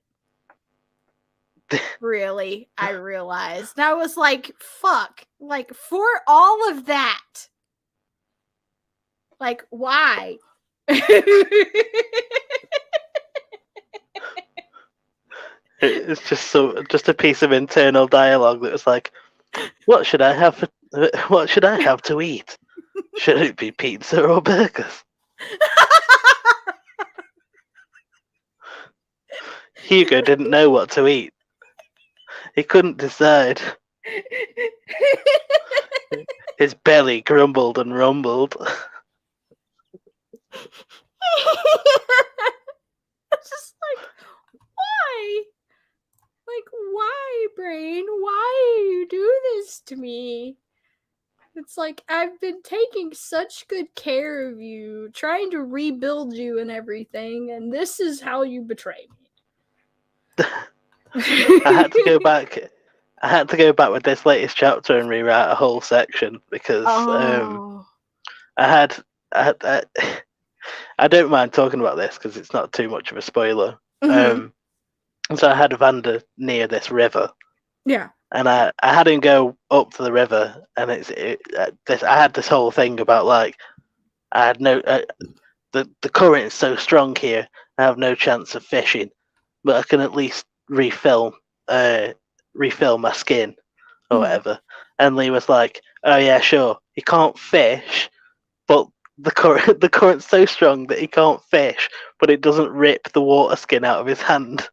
Really, I realized. And I was like, fuck. Like, for all of that. Like, why? It's just a piece of internal dialogue that was like, what should I have to eat? Should it be pizza or burgers? Hugo didn't know what to eat. He couldn't decide. His belly grumbled and rumbled. It's just like, why? Like, why, brain? Why do you do this to me? It's like, I've been taking such good care of you, trying to rebuild you and everything, and this is how you betray me. I had to go back. I had to go back with this latest chapter and rewrite a whole section because I don't mind talking about this because it's not too much of a spoiler. So I had Vander near this river. Yeah. And I had him go up to the river, and I had this whole thing about like I had no the current is so strong here. I have no chance of fishing, but I can at least refill my skin or whatever. And Lee was like, "Oh yeah, sure. He can't fish, but the current's so strong that he can't fish, but it doesn't rip the water skin out of his hand."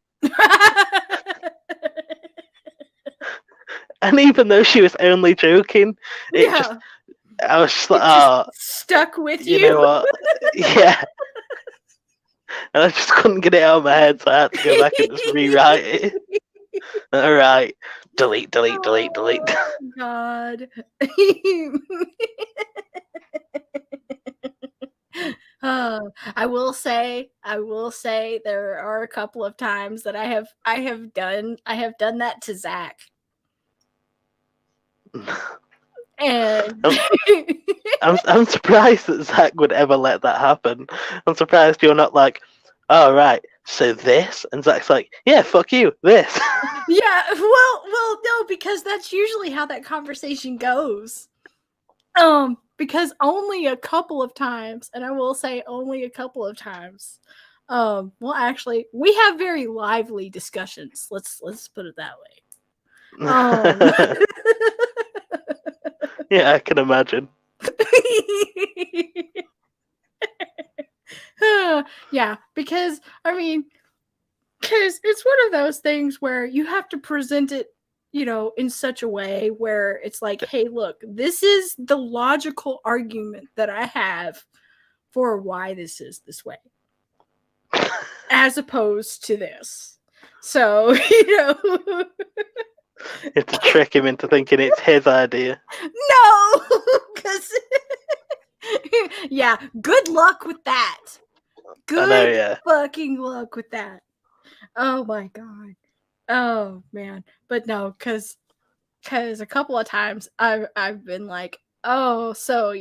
And even though she was only joking, I was just like, "Oh, stuck with you." You know what? Yeah. And I just couldn't get it out of my head, so I had to go back and just rewrite it. All right, delete. Oh, God. I will say there are a couple of times that I have done that to Zach. And I'm surprised that Zach would ever let that happen. I'm surprised you're not like, oh right, so this, and Zach's like, yeah, fuck you, this. Yeah, well, no, because that's usually how that conversation goes. Because only a couple of times, and I will say only a couple of times. Well, actually, we have very lively discussions. Let's put it that way. Yeah, I can imagine. Yeah, because it's one of those things where you have to present it, in such a way where it's like, hey, look, this is the logical argument that I have for why this is this way, as opposed to this. So, You have to trick him into thinking it's his idea. No, because yeah, good luck with that. Good fucking luck with that. Oh my God. Oh man. But no, because a couple of times I've been like, oh, so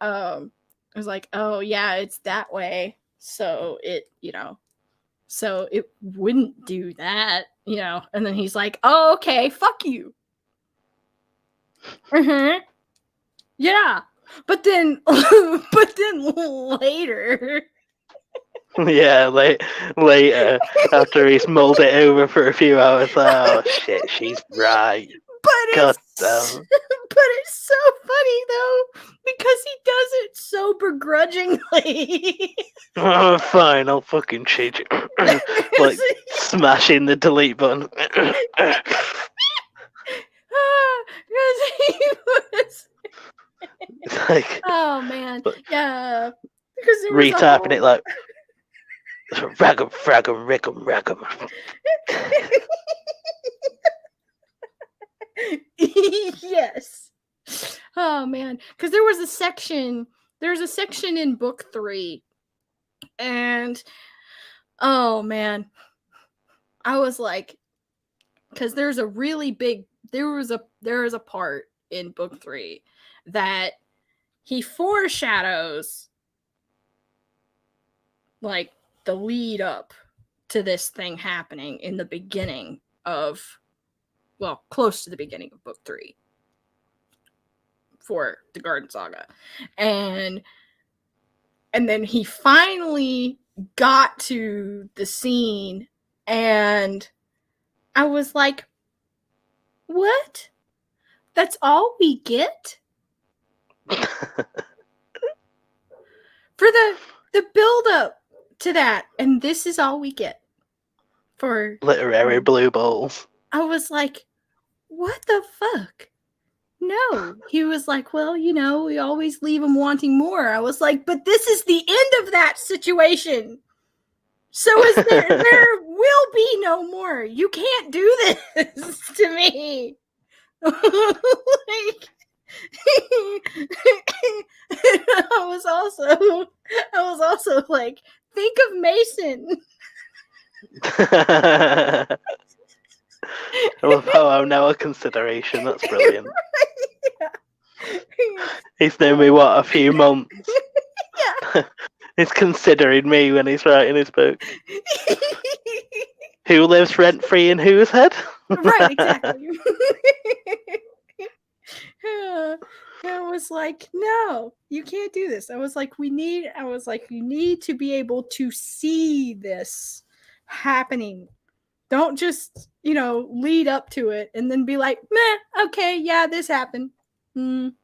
I was like, oh yeah, it's that way. So it, so it wouldn't do that, and then he's like, oh, okay, fuck you. Yeah. But then later. Yeah, later, after he's mulled it over for a few hours, oh shit, she's right. But it's so funny though, because he does it so begrudgingly. Oh, fine, I'll fucking change it. Like smashing the delete button. He was. It's like, oh man, yeah. Because retyping it like rag'em, frag'em, rick'em, rag'em. Yes. Oh man, because there was a section in book 3, and oh man, I was like, because there was a part in book 3 that he foreshadows like the lead up to this thing happening in the beginning of, well, close to the beginning of book 3 for the Garden Saga. And then he finally got to the scene, and I was like, what? That's all we get? For the build up to that, and this is all we get for literary blue balls. I was like, what the fuck? No. He was like, well, we always leave them wanting more. I was like, but this is the end of that situation. So there will be no more. You can't do this to me. Like, I was also like, think of Mason. I love how I'm now a consideration. That's brilliant. Yeah. He's known me, a few months? Yeah. He's considering me when he's writing his book. Who lives rent-free in whose head? Right, exactly. I was like, no, you can't do this. I was like, you need to be able to see this happening. Don't just, lead up to it and then be like, meh, okay, yeah, this happened. And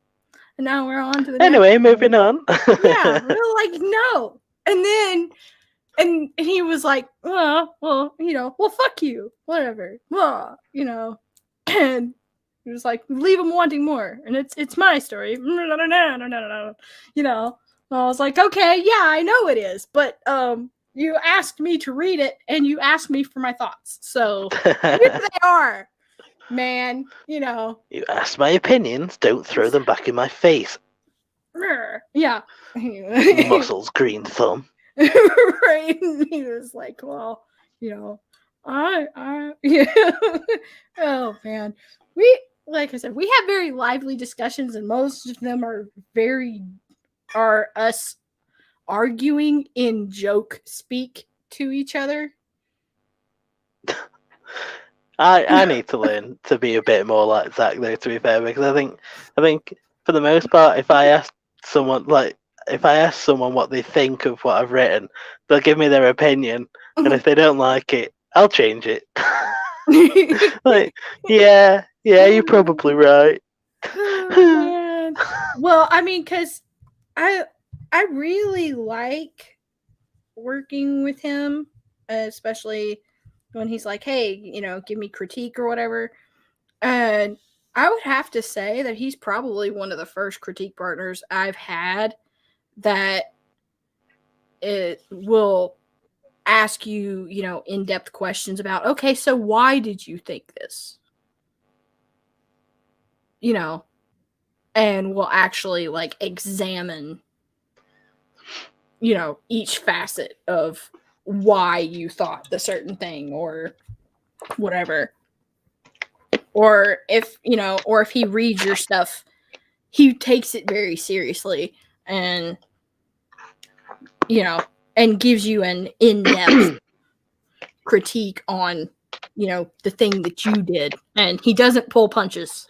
now we're on to the anyway, moving on. Yeah, we're like, no. And he was like, well, fuck you, whatever. Well, and he was like, leave him wanting more, and it's my story. No. I was like, okay, yeah, I know it is, but You asked me to read it, and you asked me for my thoughts. So here they are, man. You asked my opinions. Don't throw them back in my face. Yeah. Muscles, green thumb. Right. And he was like, well, yeah. Oh man. Like I said, we have very lively discussions, and most of them are us arguing in joke speak to each other. I need to learn to be a bit more like Zach, though, to be fair, because I think for the most part, if I ask someone what they think of what I've written, they'll give me their opinion, and if they don't like it, I'll change it. Like, yeah, you're probably right. Oh, man. Well, I mean, because I really like working with him, especially when he's like, hey, give me critique or whatever. And I would have to say that he's probably one of the first critique partners I've had that it will ask you, in-depth questions about, okay, so why did you think this? And will actually like examine, each facet of why you thought the certain thing or whatever. Or if he reads your stuff, he takes it very seriously and and gives you an in-depth critique on the thing that you did, and he doesn't pull punches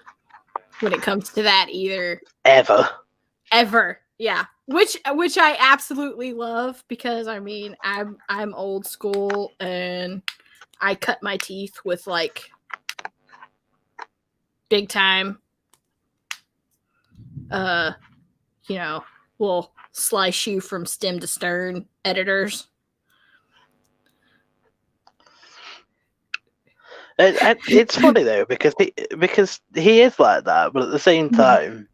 when it comes to that either. Ever. Yeah. Which I absolutely love, because I mean I'm old school and I cut my teeth with like big time will slice you from stem to stern editors. It's funny though, because he is like that, but at the same time,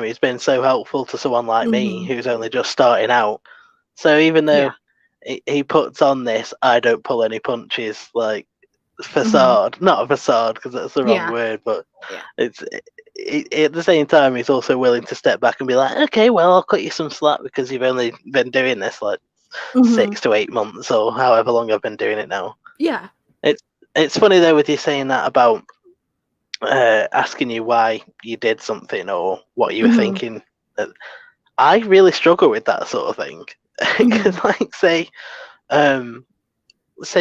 he's been so helpful to someone like me who's only just starting out. So even though he puts on this I don't pull any punches like facade, not a facade because that's the wrong word, but it's at the same time he's also willing to step back and be like, okay, well, I'll cut you some slack because you've only been doing this like 6 to 8 months or however long I've been doing it now. Yeah. It's funny though with you saying that about asking you why you did something or what you were thinking. I really struggle with that sort of thing because, like, say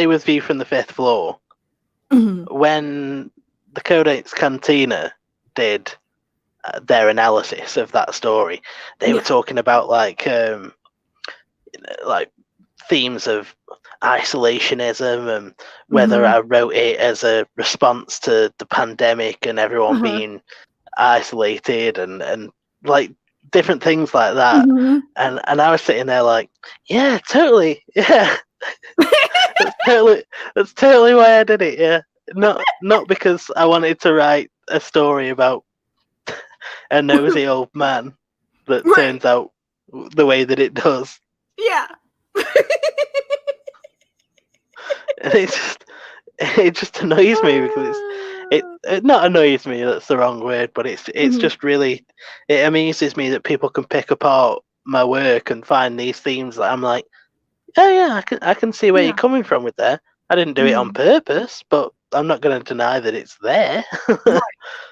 with View from the Fifth Floor, when the Codex Cantina did their analysis of that story, they were talking about like themes of isolationism and whether I wrote it as a response to the pandemic and everyone being isolated and like different things like that. And I was sitting there like, yeah, totally, yeah. that's totally why I did it. Yeah, not because I wanted to write a story about a nosy old man that turns out the way that it does. Yeah. And it just annoys me because it not annoys me, that's the wrong word, but it's just really, it amuses me that people can pick apart my work and find these themes that I'm like, oh yeah, I can see where you're coming from with that. I didn't do it on purpose, but I'm not going to deny that it's there.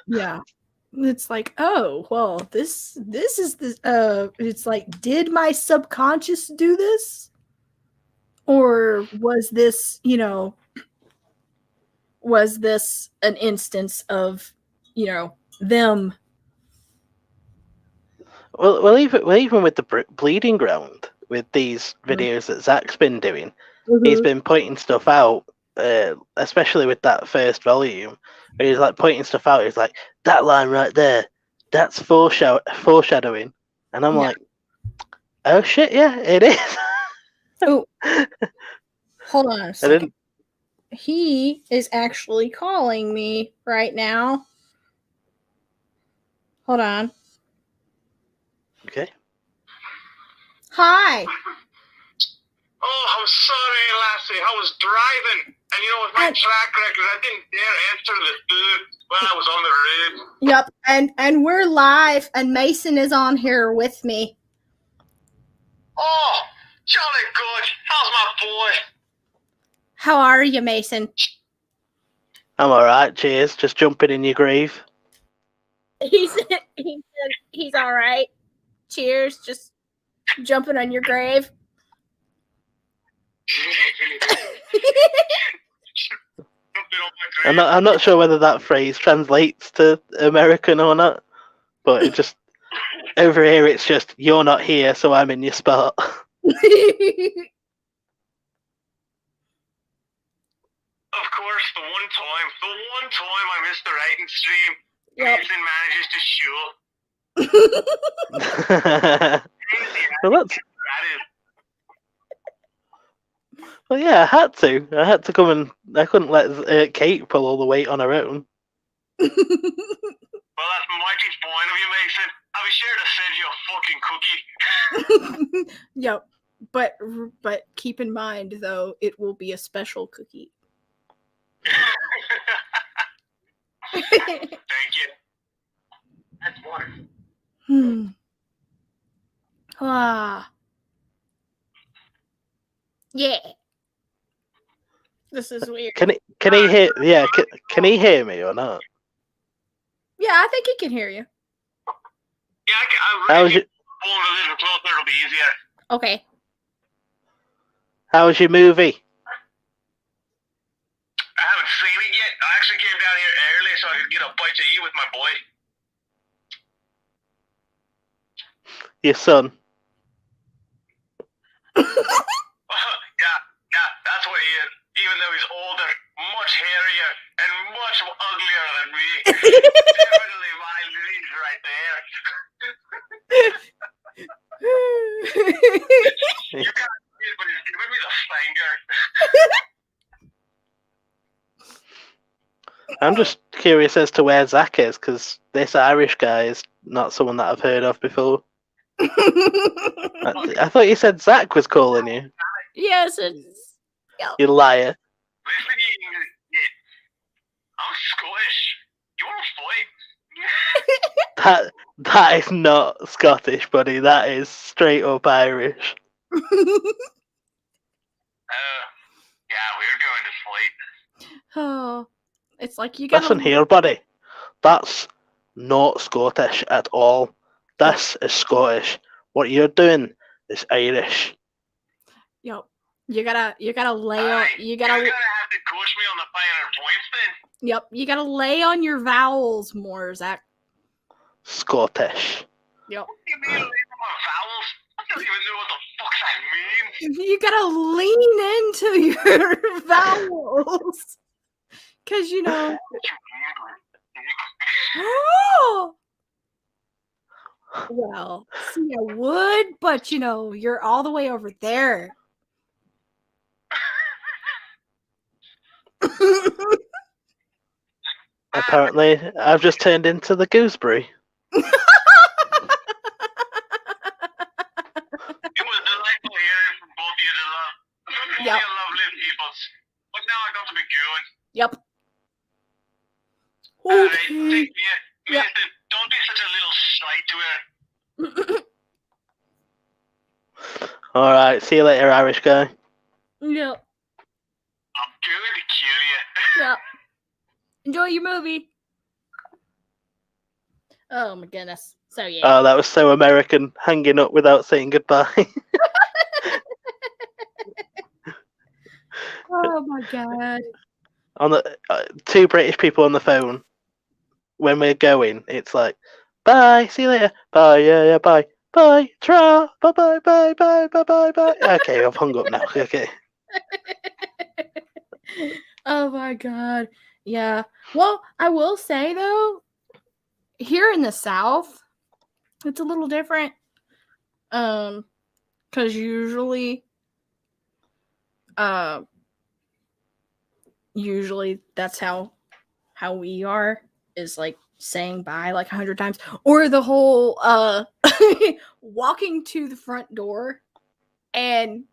Yeah. It's like, oh, well, this is the it's like, did my subconscious do this? Or was this an instance of, them? Well, even with the Bleeding Ground, with these videos that Zach's been doing, he's been pointing stuff out, especially with that first volume, where he's like pointing stuff out. He's like, that line right there, that's foreshadowing. And I'm like, oh shit, yeah, it is. Oh, hold on a second. He is actually calling me right now. Hold on. Okay. Hi. Oh, I'm sorry, lassie. I was driving. And you know, with my track record, I didn't dare enter the food while I was on the road. Yep, and we're live, and Mason is on here with me. Oh, jolly good. How's my boy? How are you, Mason? I'm alright, cheers. Just jumping in your grave. He's all right. Cheers, just jumping on your grave. I'm not sure whether that phrase translates to American or not, but it just over here it's just you're not here, so I'm in your spot. Of course, the one time I missed the writing stream, Mason manages to show. Well, well, yeah, I had to. I had to come and I couldn't let Cait pull all the weight on her own. Well, that's mighty fine of you, Mason. I'll be sure to send you a fucking cookie. Yep, but keep in mind though, it will be a special cookie. Thank you. That's water. Yeah. This is weird. Can he hear? Yeah, can he hear me or not? Yeah, I think he can hear you. Yeah, How was your? Pull it a little closer, it'll be easier. Okay. How was your movie? I haven't seen it yet. I actually came down here early so I could get a bite to eat with my boy. Your son. Yeah, that's what he is. Even though he's older, much hairier, and much uglier than me. Definitely my lead right there. You can't see it, but he's giving me the finger. I'm just curious as to where Zach is, because this Irish guy is not someone that I've heard of before. I thought you said Zach was calling you. Yes, it's... You liar. Listen, I'm Scottish. You want to fight? That is not Scottish, buddy. That is straight up Irish. Yeah, we're going to fight. Oh, it's like you gotta... Listen here, buddy. That's not Scottish at all. This is Scottish. What you're doing is Irish. Yo, you gotta lay on... You gotta You're gonna have to coach me on the finer points then. Yep, you gotta lay on your vowels more, Zach. Scottish. Yep. What do you mean leave my vowels? I don't even know what the fuck that means. You gotta lean into your vowels. Cause you know... Oh! Well, see, I would, but you know, you're all the way over there. Apparently, I've just turned into the gooseberry. It was delightful hearing from both of you to love. Both Yep. of you lovely peoples. But now I got to be going. Yep. Alright, Okay. take care. Yep. Mason, don't be such a little slight to her. Alright, see you later, Irish guy. Yep. I'm going to kill you. Yep. Enjoy your movie. Oh my goodness. So yeah. Oh, that was so American, hanging up without saying goodbye. Oh my god. On the two British people on the phone. When we're going, it's like, bye, see you later, bye, yeah, bye, bye, tra, bye, bye, bye, bye, bye, bye, bye. Okay, I've hung up now. Okay. Oh my god. Yeah. Well, I will say though, here in the South, it's a little different. Because usually that's how we are, is like saying bye like 100 times, or the whole walking to the front door and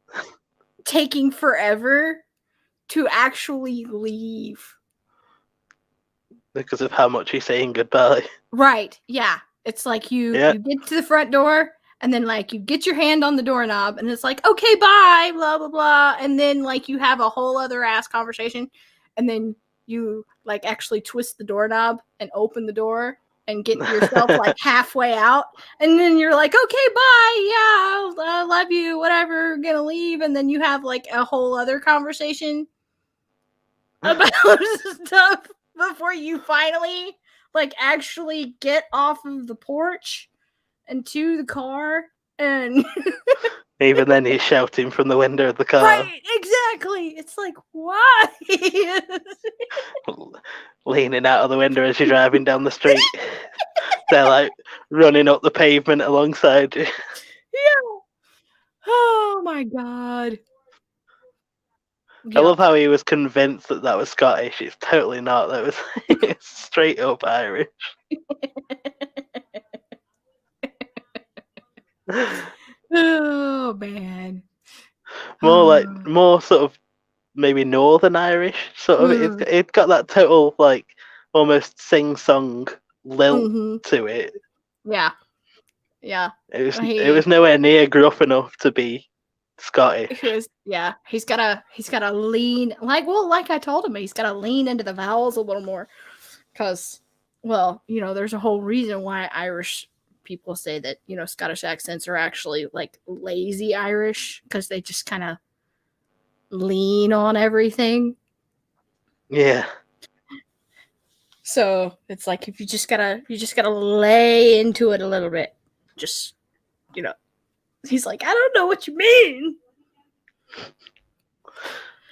taking forever to actually leave. Because of how much he's saying goodbye. Right, yeah. It's like you get to the front door, and then like you get your hand on the doorknob, and it's like, okay, bye, blah blah blah, and then like you have a whole other ass conversation, and then you like actually twist the doorknob and open the door and get yourself like halfway out, and then you're like, okay, bye, yeah, I love you, whatever, gonna leave, and then you have like a whole other conversation about stuff before you finally like actually get off of the porch and to the car, and even then he's shouting from the window of the car. Right, exactly. It's like, why? Leaning out of the window as you're driving down the street. They're like running up the pavement alongside you. Yeah. Oh my god. I love how he was convinced that was Scottish. It's totally not. That was straight up Irish. Oh man. More sort of maybe Northern Irish sort of. It got that total like almost sing-song lilt to it. Yeah. Yeah. It was nowhere near gruff enough to be Scottish. He's gotta lean like I told him, he's gotta lean into the vowels a little more, because there's a whole reason why Irish people say that Scottish accents are actually like lazy Irish, because they just kind of lean on everything. Yeah. So it's like if you just gotta lay into it a little bit. Just he's like, I don't know what you mean.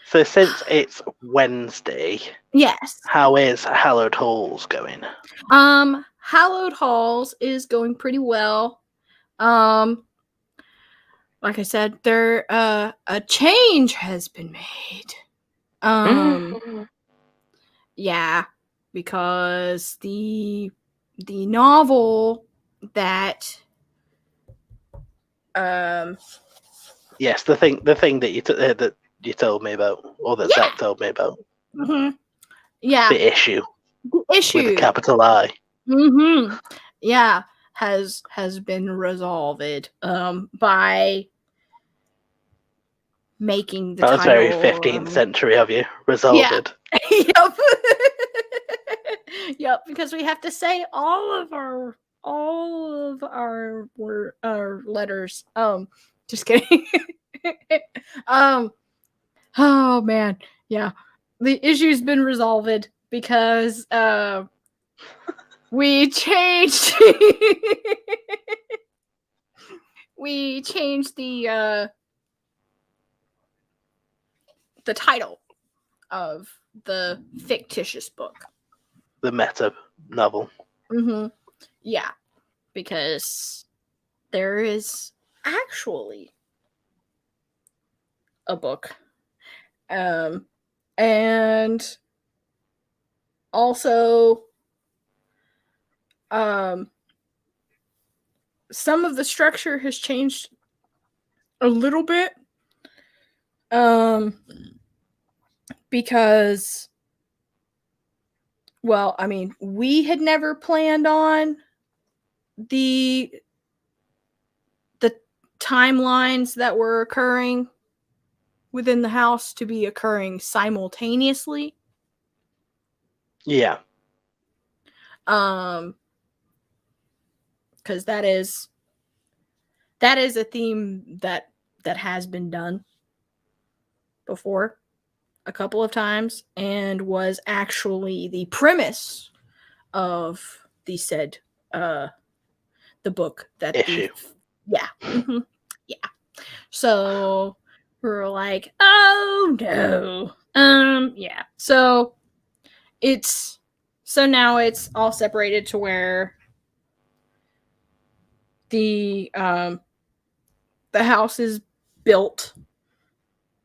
So since it's Wednesday, yes, how is Hallowed Halls going? Hallowed Halls is going pretty well. Like I said, there a change has been made. Yeah, because the novel that yes, the thing that you told me about, or that Zach told me about. Yeah, the issue with a capital I. Yeah, has been resolved by making the that was title, very 15th century of you. Resolved. Yeah. Yep, because we have to say all of our letters. Just kidding. Oh man, yeah. The issue's been resolved because we changed the title of the fictitious book. The meta novel. Yeah, because there is actually a book. And also some of the structure has changed a little bit. Because we had never planned on the timelines that were occurring within the house to be occurring simultaneously. Yeah. Because that is a theme that has been done before a couple of times, and was actually the premise of the said the book that issue. Yeah. So we're like, oh no. Yeah. So now it's all separated to where the house is built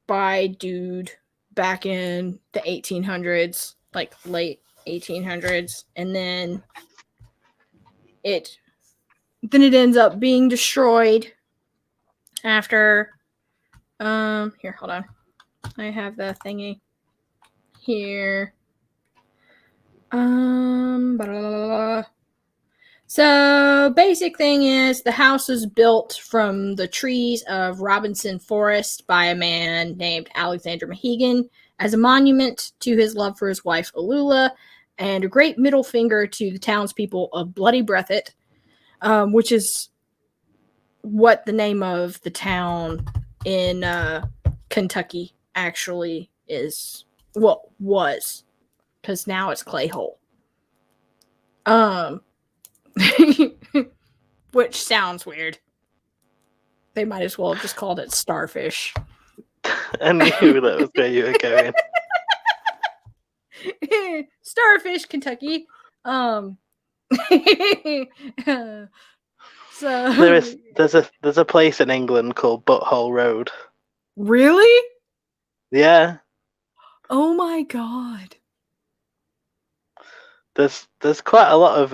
by dude back in the 1800s, like late 1800s, and then it ends up being destroyed after. Here, hold on. I have the thingy here. Blah, blah, blah, blah. So, basic thing is the house is built from the trees of Robinson Forest by a man named Alexander Mahegan as a monument to his love for his wife Alula, and a great middle finger to the townspeople of Bloody Breathitt, which is what the name of the town in Kentucky actually is. Well, was, because now it's Clayhole. Which sounds weird. They might as well have just called it Starfish. I knew that was where you were going. Starfish, Kentucky. So there's a place in England called Butthole Road. Really? Yeah. Oh my god. There's quite a lot of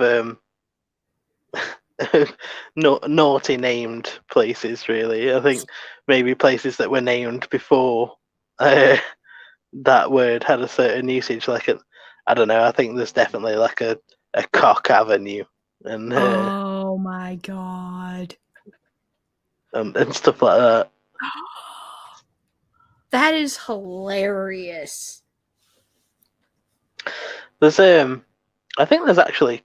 naughty named places, really. I think maybe places that were named before that word had a certain usage. Like I don't know. I think there's definitely like a Cock Avenue and oh my god, and stuff like that. That is hilarious. There's I think there's actually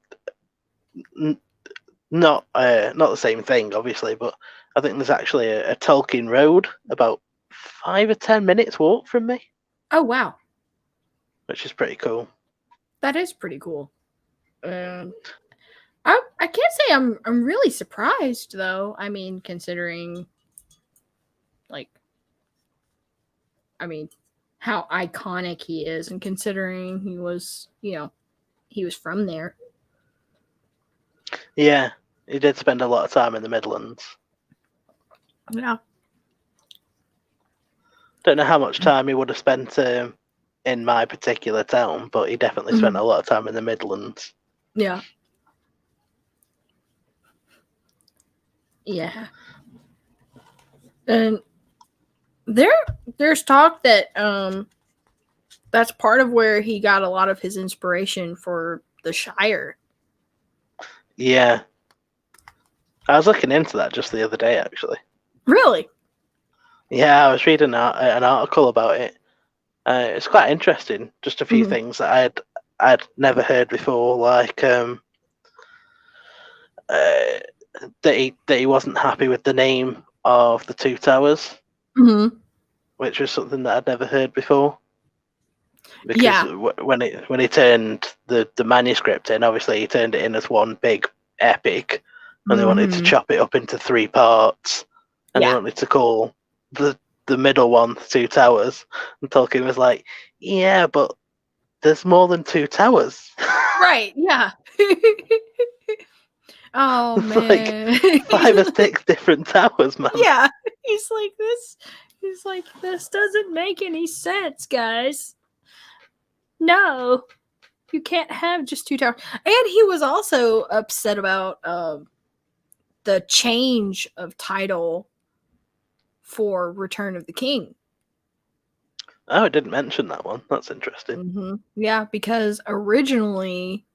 not the same thing, obviously, but I think there's actually a Tolkien Road about 5 or 10 minutes walk from me. Oh wow, which is pretty cool. That is pretty cool. I can't say I'm really surprised though. I mean, considering how iconic he is, and considering he was from there. Yeah, he did spend a lot of time in the Midlands. Yeah. Don't know how much time he would have spent in my particular town, but he definitely spent a lot of time in the Midlands. Yeah. Yeah. And there's talk that that's part of where he got a lot of his inspiration for the Shire. Yeah. I was looking into that just the other day, actually. Really? Yeah, I was reading an article about it. It's quite interesting. Just a few things that I'd never heard before, like that he wasn't happy with the name of the Two Towers, which was something that I'd never heard before. Because when he turned the manuscript in, obviously he turned it in as one big epic, and they wanted to chop it up into 3 parts, and they wanted to call the middle one the Two Towers, and Tolkien was like, yeah, but there's more than 2 towers. Right, yeah. Oh man. Like 5 or 6 different towers, man. Yeah. He's like this doesn't make any sense, guys. No. You can't have just 2 towers. And he was also upset about the change of title for Return of the King. Oh, I didn't mention that one. That's interesting. Yeah, because originally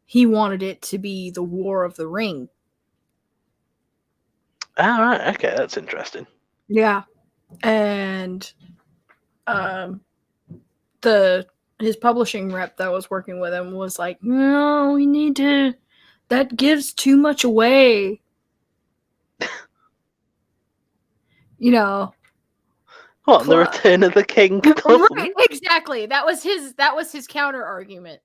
he wanted it to be the War of the Ring. Ah, right. Okay, that's interesting. Yeah. And his publishing rep that was working with him was like, no, we need to, that gives too much away. What, the Return of the King doesn't? Right, exactly. That was his counter argument.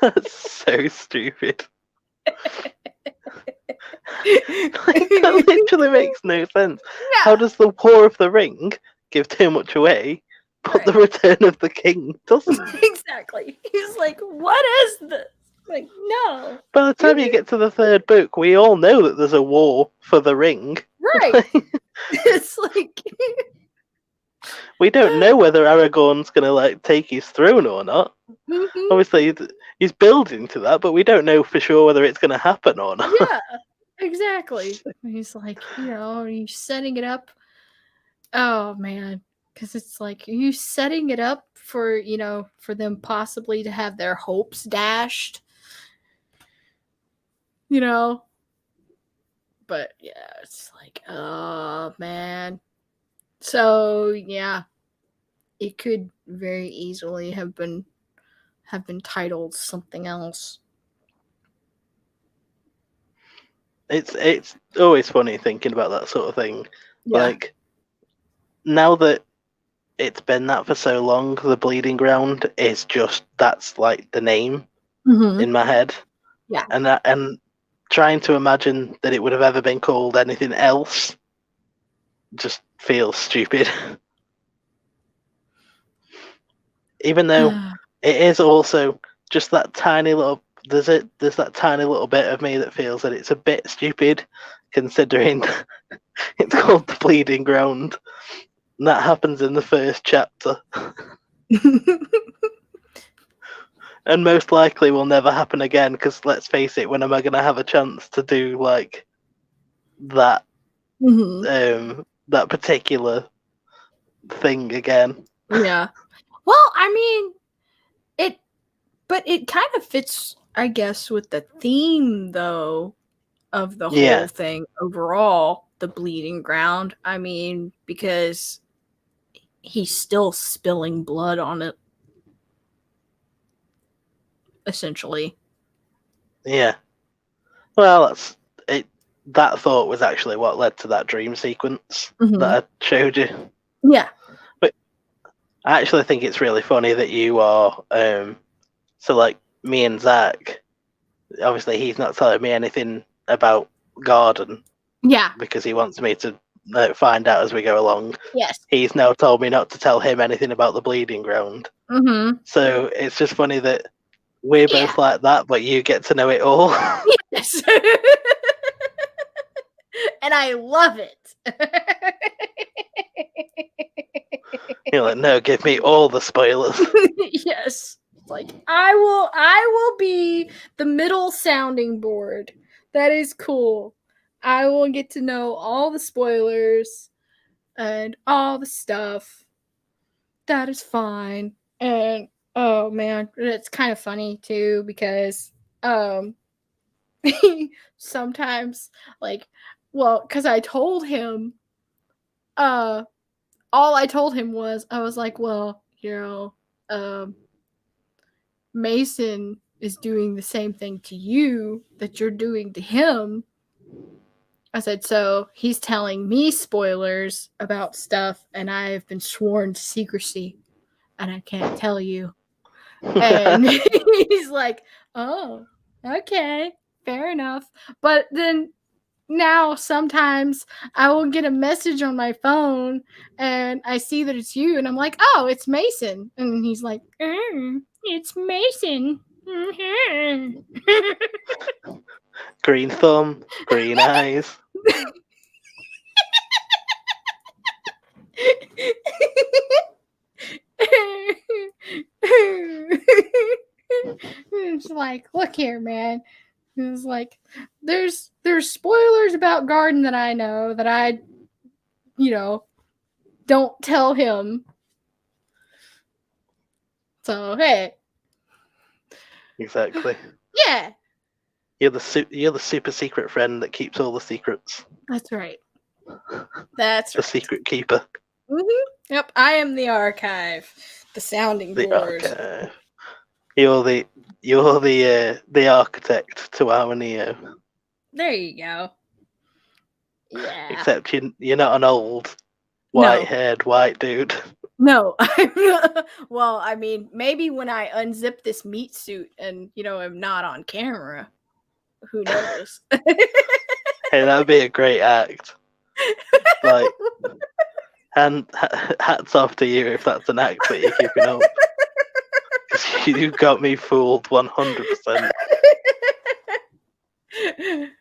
That's so stupid. That literally makes no sense. Yeah. How does the War of the Ring give too much away, but the Return of the King doesn't? Exactly. He's like, what is this? Like, no. By the time you get to the 3rd book, we all know that there's a war for the ring. Right. It's like we don't know whether Aragorn's gonna take his throne or not. Obviously, he's building to that, but we don't know for sure whether it's going to happen or not. Yeah, exactly. He's like, are you setting it up? Oh man, because it's like, are you setting it up for for them possibly to have their hopes dashed? But yeah, it's like, oh man. So yeah, it could very easily have been titled something else. It's always funny thinking about that sort of thing. Yeah. Like, now that it's been that for so long, the Bleeding Ground is just, that's like the name in my head. Yeah. And trying to imagine that it would have ever been called anything else just feels stupid. Even though it is also just that tiny little, there's that tiny little bit of me that feels that it's a bit stupid, considering it's called the Bleeding Ground. And that happens in the first chapter. And most likely will never happen again, because let's face it, when am I going to have a chance to do like that that particular thing again? Yeah. Well, I mean, it kind of fits, I guess, with the theme though of the whole thing overall, the Bleeding Ground. I mean, because he's still spilling blood on it, essentially. Yeah. Well, that's it. That thought was actually what led to that dream sequence that I showed you. Yeah. But I actually think it's really funny that you are, so like me and Zach, obviously he's not telling me anything about Garden. Yeah. Because he wants me to find out as we go along. Yes. He's now told me not to tell him anything about the Bleeding Ground. So it's just funny that we're both like that, but you get to know it all. Yes. And I love it. You're like, no, give me all the spoilers. Yes. Like, I will be the middle sounding board. That is cool. I will get to know all the spoilers and all the stuff. That is fine. And oh man, it's kind of funny too, because sometimes, like, well, because I told him, all I told him was, I was like, well, Mason is doing the same thing to you that you're doing to him. I said, so he's telling me spoilers about stuff, and I've been sworn to secrecy, and I can't tell you. And he's like, oh, okay, fair enough. But then now sometimes I will get a message on my phone and I see that it's you, and I'm like, oh, it's Mason. And he's like, it's Mason. Green thumb, green eyes. It's like, look here, man. It's like, there's spoilers about Garden that I know that I, don't tell him. So hey. Exactly. Yeah. You're the super secret friend that keeps all the secrets. That's right. That's right. The secret keeper. Yep, I am the archive, the sounding board. Archive. You're the architect to our Neo. There you go. Yeah. Except you're not an old white-haired white dude. No. Well, I mean, maybe when I unzip this meat suit and I'm not on camera, who knows? Hey, that'd be a great act. Like, and hats off to you if that's an act that you're keeping up. You got me fooled 100%.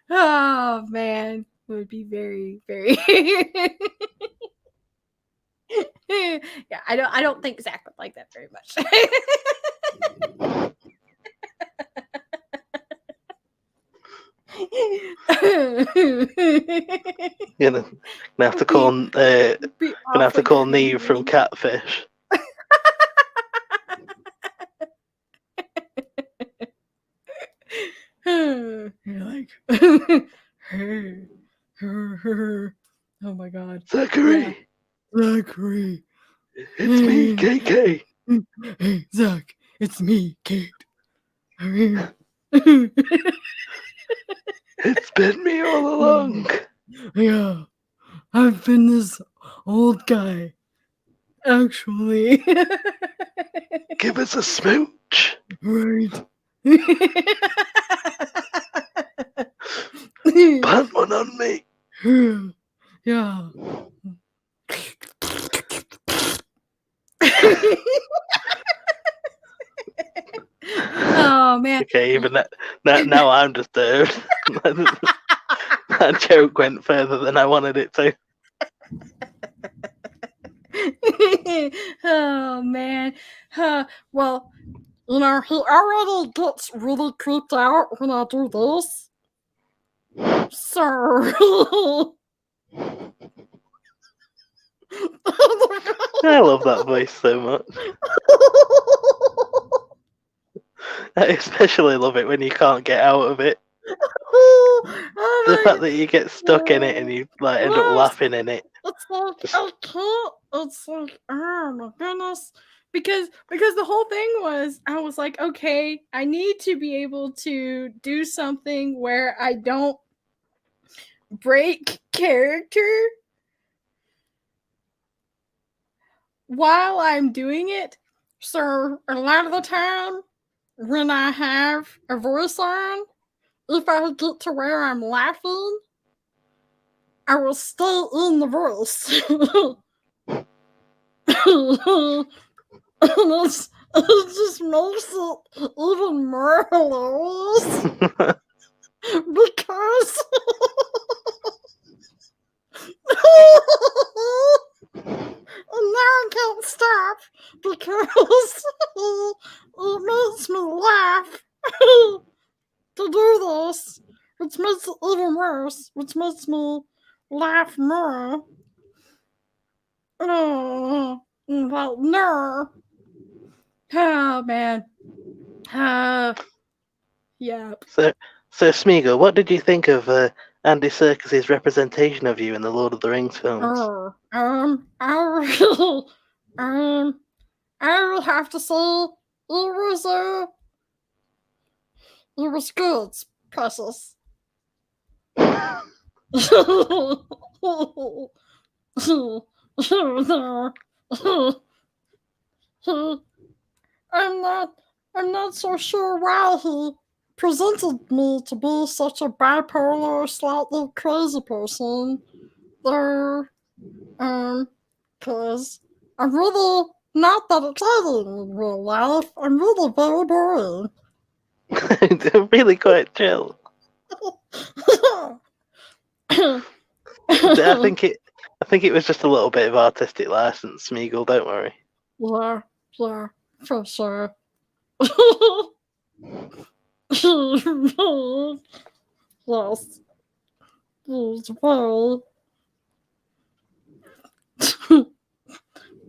Oh man, it would be very, very. Yeah, I don't think Zach would like that very much. Gonna have to call Neve from Catfish. You're like, oh my god, Zachary, Zachary, it's me, KK. Hey, Zach, it's me, Cait. It's been me all along. Yeah, I've been this old guy, actually. Give us a smooch. Right. Plant one on me. Yeah. Oh man. Okay, even now I'm disturbed. That joke went further than I wanted it to. Oh man. Well, he already gets really creeped out when I do this. Sir. I love that voice so much. I especially love it when you can't get out of it. The fact that you get stuck in it and you end up laughing in it. It's like I can't. It's like, oh my goodness. Because the whole thing was, I was like, okay, I need to be able to do something where I don't break character while I'm doing it. So a lot of the time when I have a voice on, if I get to where I'm laughing, I will stay in the voice. And it just makes it even more hilarious. Because and now I can't stop because it makes me laugh to do this, which makes it even worse, which makes me laugh more. Oh, well, no. Oh, man. Yeah. So Smeagol, what did you think of Andy Serkis's representation of you in the Lord of the Rings films? I would have to say it was good, precious. I'm not so sure why he presented me to be such a bipolar, slightly crazy person. Though, cause I'm really not that exciting in real life. I'm really very boring. Really quite chill. I think it was just a little bit of artistic license, Smeagol, don't worry. Yeah, for sure. Yes. It's very...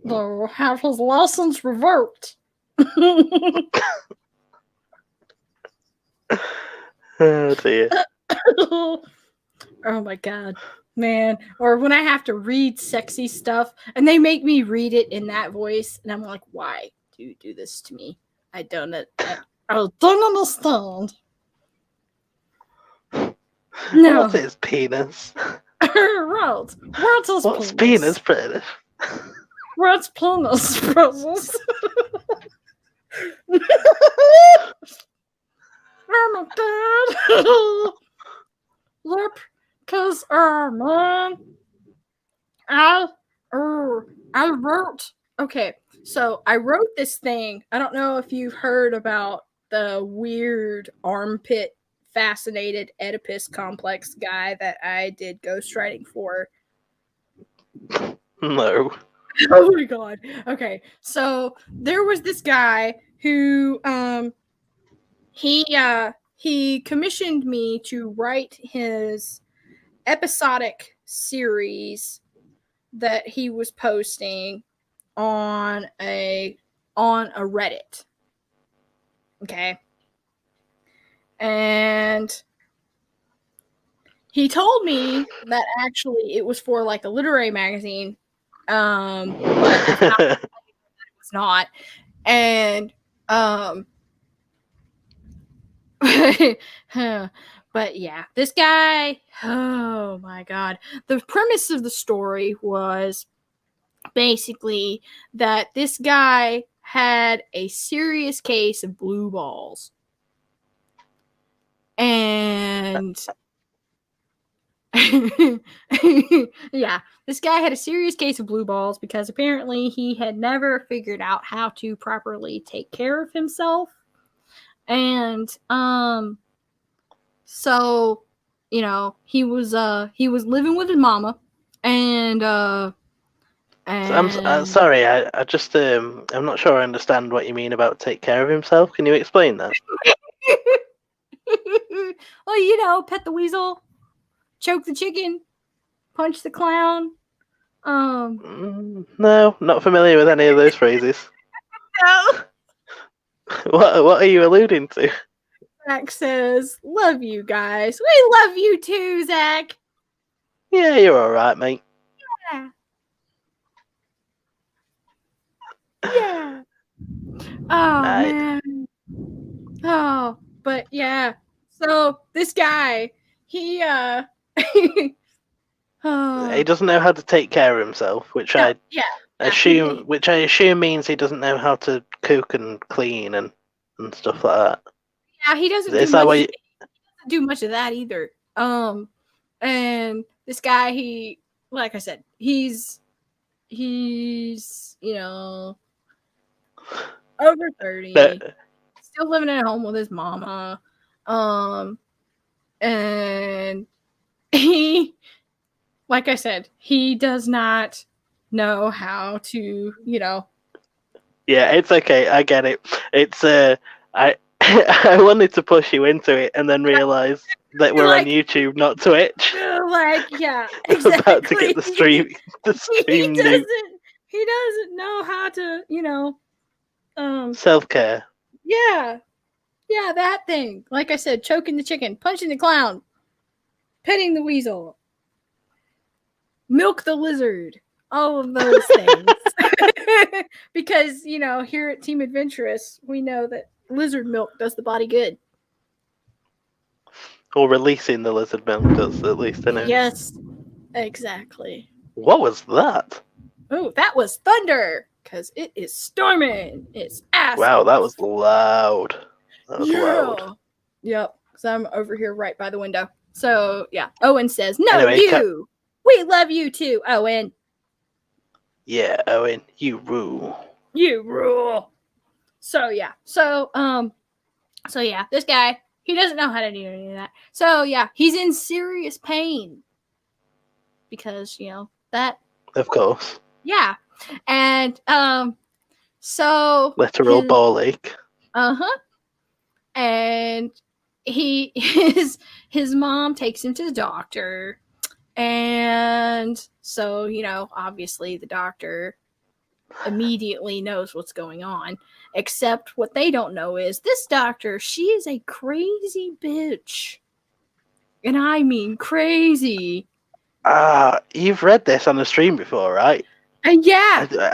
They'll have his license revoked. Oh dear. Oh my god, man. Or when I have to read sexy stuff and they make me read it in that voice, and I'm like, why do you do this to me? I don't understand. No. What's his penis? Right. What's penis, British? What's penis, precious? Oh my god. Yep. Cause man, I wrote. Okay, so I wrote this thing. I don't know if you've heard about the weird armpit fascinated Oedipus complex guy that I did ghostwriting for. No. Oh my god. Okay, so there was this guy who he commissioned me to write his episodic series that he was posting on a Reddit. Okay. And he told me that actually it was for like a literary magazine. But it was not. And but yeah, this guy, oh my god. The premise of the story was basically that this guy had a serious case of blue balls. And yeah, this guy had a serious case of blue balls because apparently he had never figured out how to properly take care of himself. And so, you know, he was living with his mama, and I'm sorry. I just I'm not sure I understand what you mean about take care of himself. Can you explain that? well, you know, pet the weasel, choke the chicken, punch the clown. No, not familiar with any of those phrases. No. What are you alluding to? Zach says, "Love you guys. We love you too, Zach." Yeah, you're all right, mate. Yeah. Yeah. Oh Right. man. Oh, but yeah. So this guy, he He doesn't know how to take care of himself, which I assume means he doesn't know how to cook and clean and stuff like that. Yeah, he doesn't do much of that either. And this guy, he, like I said, he's you know, over 30, still living at home with his mama. And he, like I said, he does not know how to, you know. Yeah, it's okay. I get it. It's I I wanted to push you into it and then realize that we're on YouTube, not Twitch. Like, yeah, exactly. About to get the stream he doesn't know how to, you know, self-care. Yeah, that thing. Like I said, choking the chicken, punching the clown, petting the weasel, milk the lizard, all of those things. Because, you know, here at Team Adventurous, we know that lizard milk does the body good. Or releasing the lizard milk does, at least, I know. Yes, exactly. What was that? Oh, that was thunder, because it is storming. It's ass. Wow, that was loud. That was loud. Yep, because I'm over here right by the window. So, yeah. Owen says, no, anyway, you. We love you too, Owen. Yeah, Owen, you rule. You rule. So, yeah. So, yeah, this guy, he doesn't know how to do any of that. So, yeah, he's in serious pain. Because, you know, that. Of course. Yeah. And, so. Literal ball ache. Uh-huh. And his mom takes him to the doctor. And so, you know, obviously the doctor immediately knows what's going on. Except what they don't know is this doctor, she is a crazy bitch. And I mean crazy. You've read this on the stream before, right? Yeah.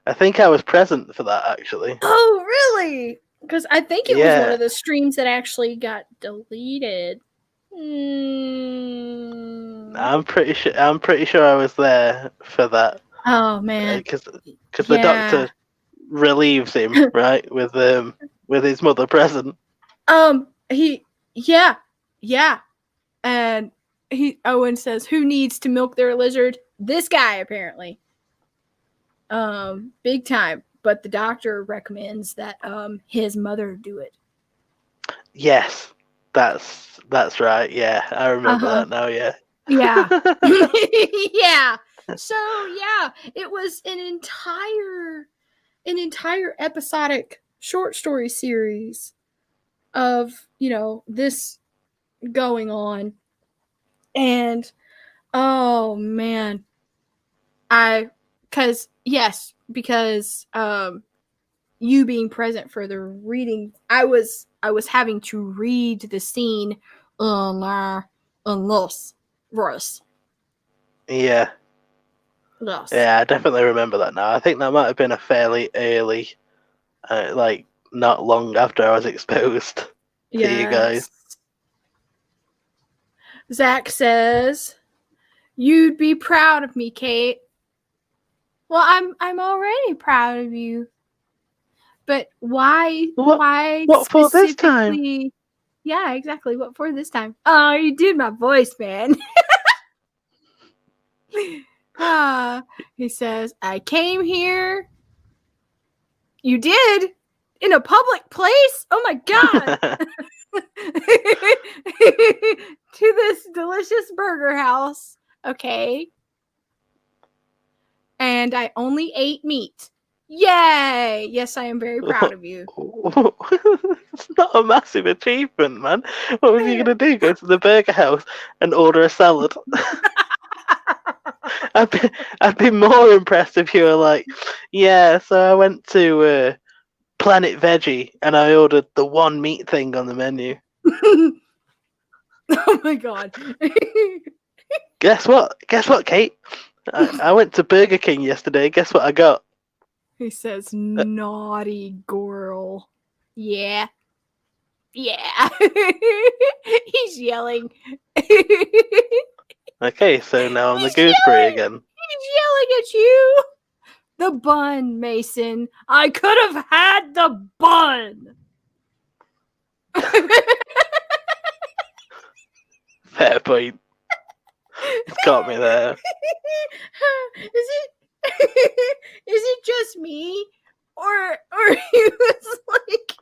I think I was present for that, actually. Oh, really? Because I think it was one of the streams that actually got deleted. I'm pretty sure I was there for that. Oh man, because the doctor relieves him, right, with his mother present. And Owen says, "Who needs to milk their lizard? This guy, apparently. Big time." But the doctor recommends that his mother do it. Yes, that's right. Yeah, I remember that now. Yeah. Yeah. Yeah. So yeah, it was an entire episodic short story series of, this going on. And oh man, because you being present for the reading, I was having to read the scene on Los Ross. Yeah. Yes. Yeah, I definitely remember that now. I think that might have been a fairly early, not long after I was exposed to you guys. Zach says, "You'd be proud of me, Cait." Well, I'm already proud of you. But why? What for this time? Yeah, exactly. What for this time? Oh, you did my voice, man. He says, "I came here." You did? In a public place? Oh my god. To this delicious burger house. Okay. And I only ate meat. Yay! Yes, I am very proud of you. It's not a massive achievement, man. What was you going to do? Go to the burger house and order a salad? I'd be more impressed if you were like, yeah, so I went to Planet Veggie and I ordered the one meat thing on the menu. Oh my god. Guess what, Cait? I went to Burger King yesterday. Guess what I got? He says, naughty girl. Yeah. Yeah. He's yelling. Okay, so now I'm the gooseberry again. He's yelling at you. The bun, Mason. I could have had the bun. Fair point. It's got me there. Is it just me, or he was like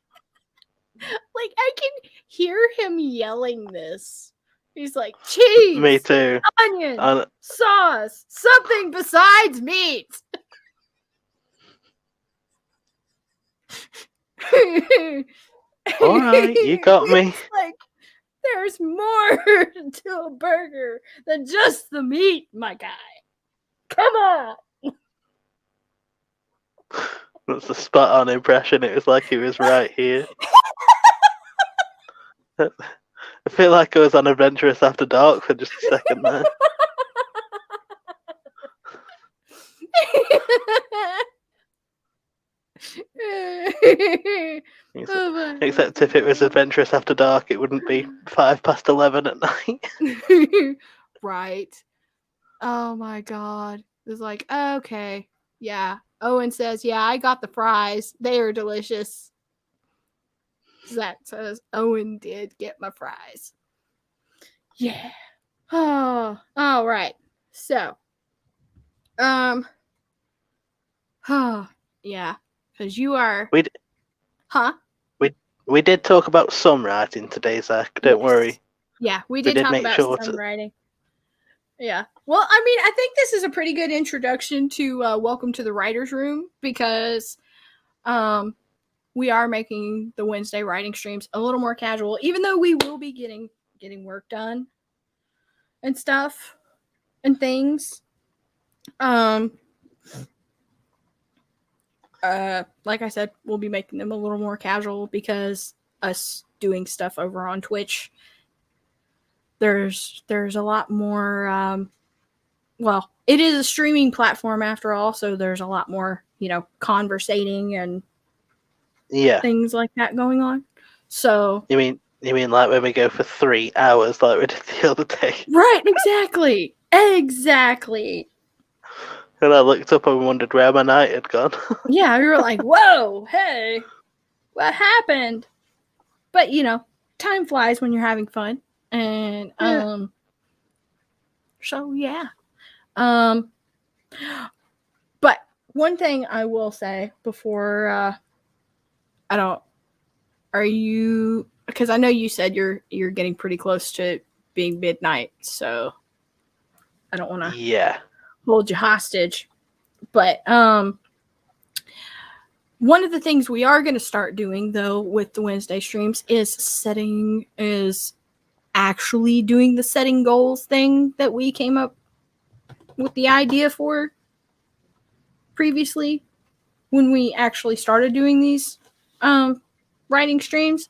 I can hear him yelling this. He's like, cheese, Me too. Onion, sauce, something besides meat. All right, you got me. It's like, there's more to a burger than just the meat, my guy. Come on. That's a spot on impression. It was like he was right here. I feel like I was on Adventurous After Dark for just a second there. Except if it was Adventurous After Dark, it wouldn't be 11:05 at night. Right. Oh my god. It's like, okay. Yeah. Owen says, yeah, I got the fries. They are delicious. Zach says, Owen did get my fries. Yeah. Oh, all right. So, yeah, because you are. We did talk about some writing today, Zach. Don't worry. Yeah, we did talk about some writing. Yeah. Well, I mean, I think this is a pretty good introduction to Welcome to the Writer's Room, because we are making the Wednesday writing streams a little more casual, even though we will be getting work done and stuff and things. Like I said, we'll be making them a little more casual because us doing stuff over on Twitch, there's a lot more, well, it is a streaming platform after all, so there's a lot more, conversating and things like that going on. So you mean like when we go for 3 hours like we did the other day? Right, exactly. And I looked up and wondered where my night had gone. Yeah, we were like, whoa, hey, what happened? But, time flies when you're having fun. And, so, yeah. But one thing I will say before, because I know you said you're getting pretty close to being midnight, so I don't want to hold you hostage. But One of the things we are going to start doing, though, with the Wednesday streams is actually doing the setting goals thing that we came up with the idea for previously when we actually started doing these writing streams.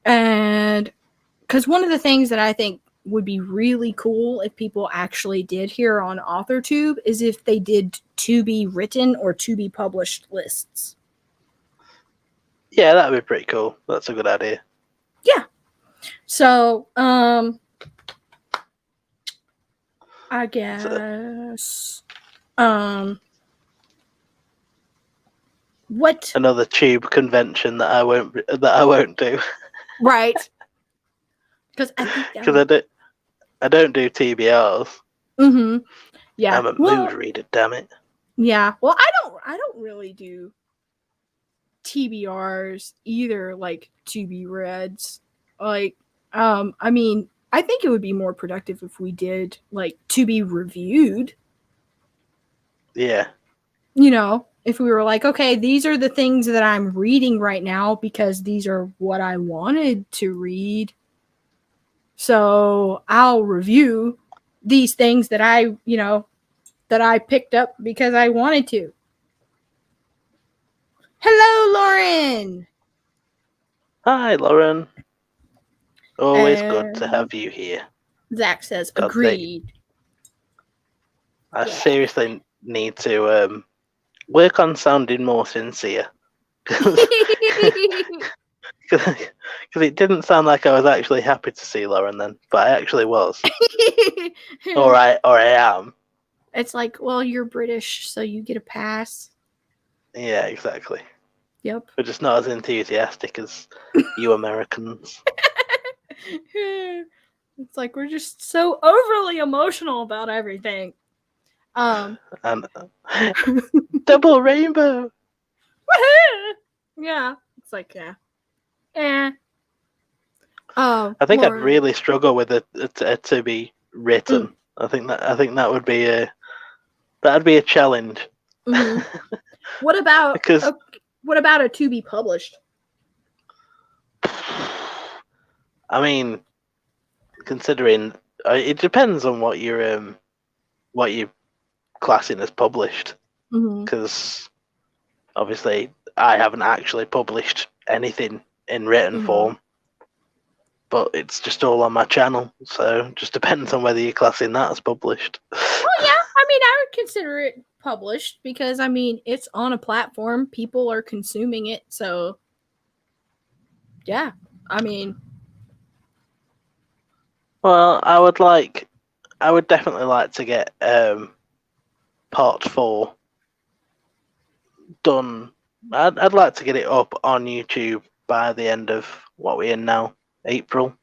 And because one of the things that I think would be really cool if people actually did here on AuthorTube is if they did to be written or to be published lists. Yeah, that would be pretty cool. That's a good idea. Yeah. So, I guess, what? Another tube convention that I won't do. Right. Because I don't do TBRs. Mm-hmm. Yeah. I'm a mood reader, damn it. Yeah. Well, I don't really do TBRs either, like to be reads. Like, I mean, I think it would be more productive if we did like to be reviewed. Yeah. You know, if we were like, okay, these are the things that I'm reading right now because these are what I wanted to read. So I'll review these things that I picked up because I wanted to. Hello, Lauren. Hi, Lauren. Always good to have you here. Zach says, God, agreed. I seriously need to work on sounding more sincere. Because it didn't sound like I was actually happy to see Lauren then, but I actually was. or I am. It's like, well, you're British, so you get a pass. Yeah, exactly. Yep. We're just not as enthusiastic as you Americans. It's like we're just so overly emotional about everything. And double rainbow. Yeah. It's like, yeah. I think I'd really struggle with it to be written. I think that would be that'd be a challenge. Mm-hmm. What about a to be published? I mean, considering it depends on what you're classing as published, because obviously I haven't actually published anything in written form, but it's just all on my channel, so it just depends on whether you're classing that as published. Well, yeah, I mean, I would consider it published because, I mean, it's on a platform, people are consuming it, so yeah, I mean. Well, I would definitely like to get part 4 done. I'd like to get it up on YouTube by the end of what we're in now, April.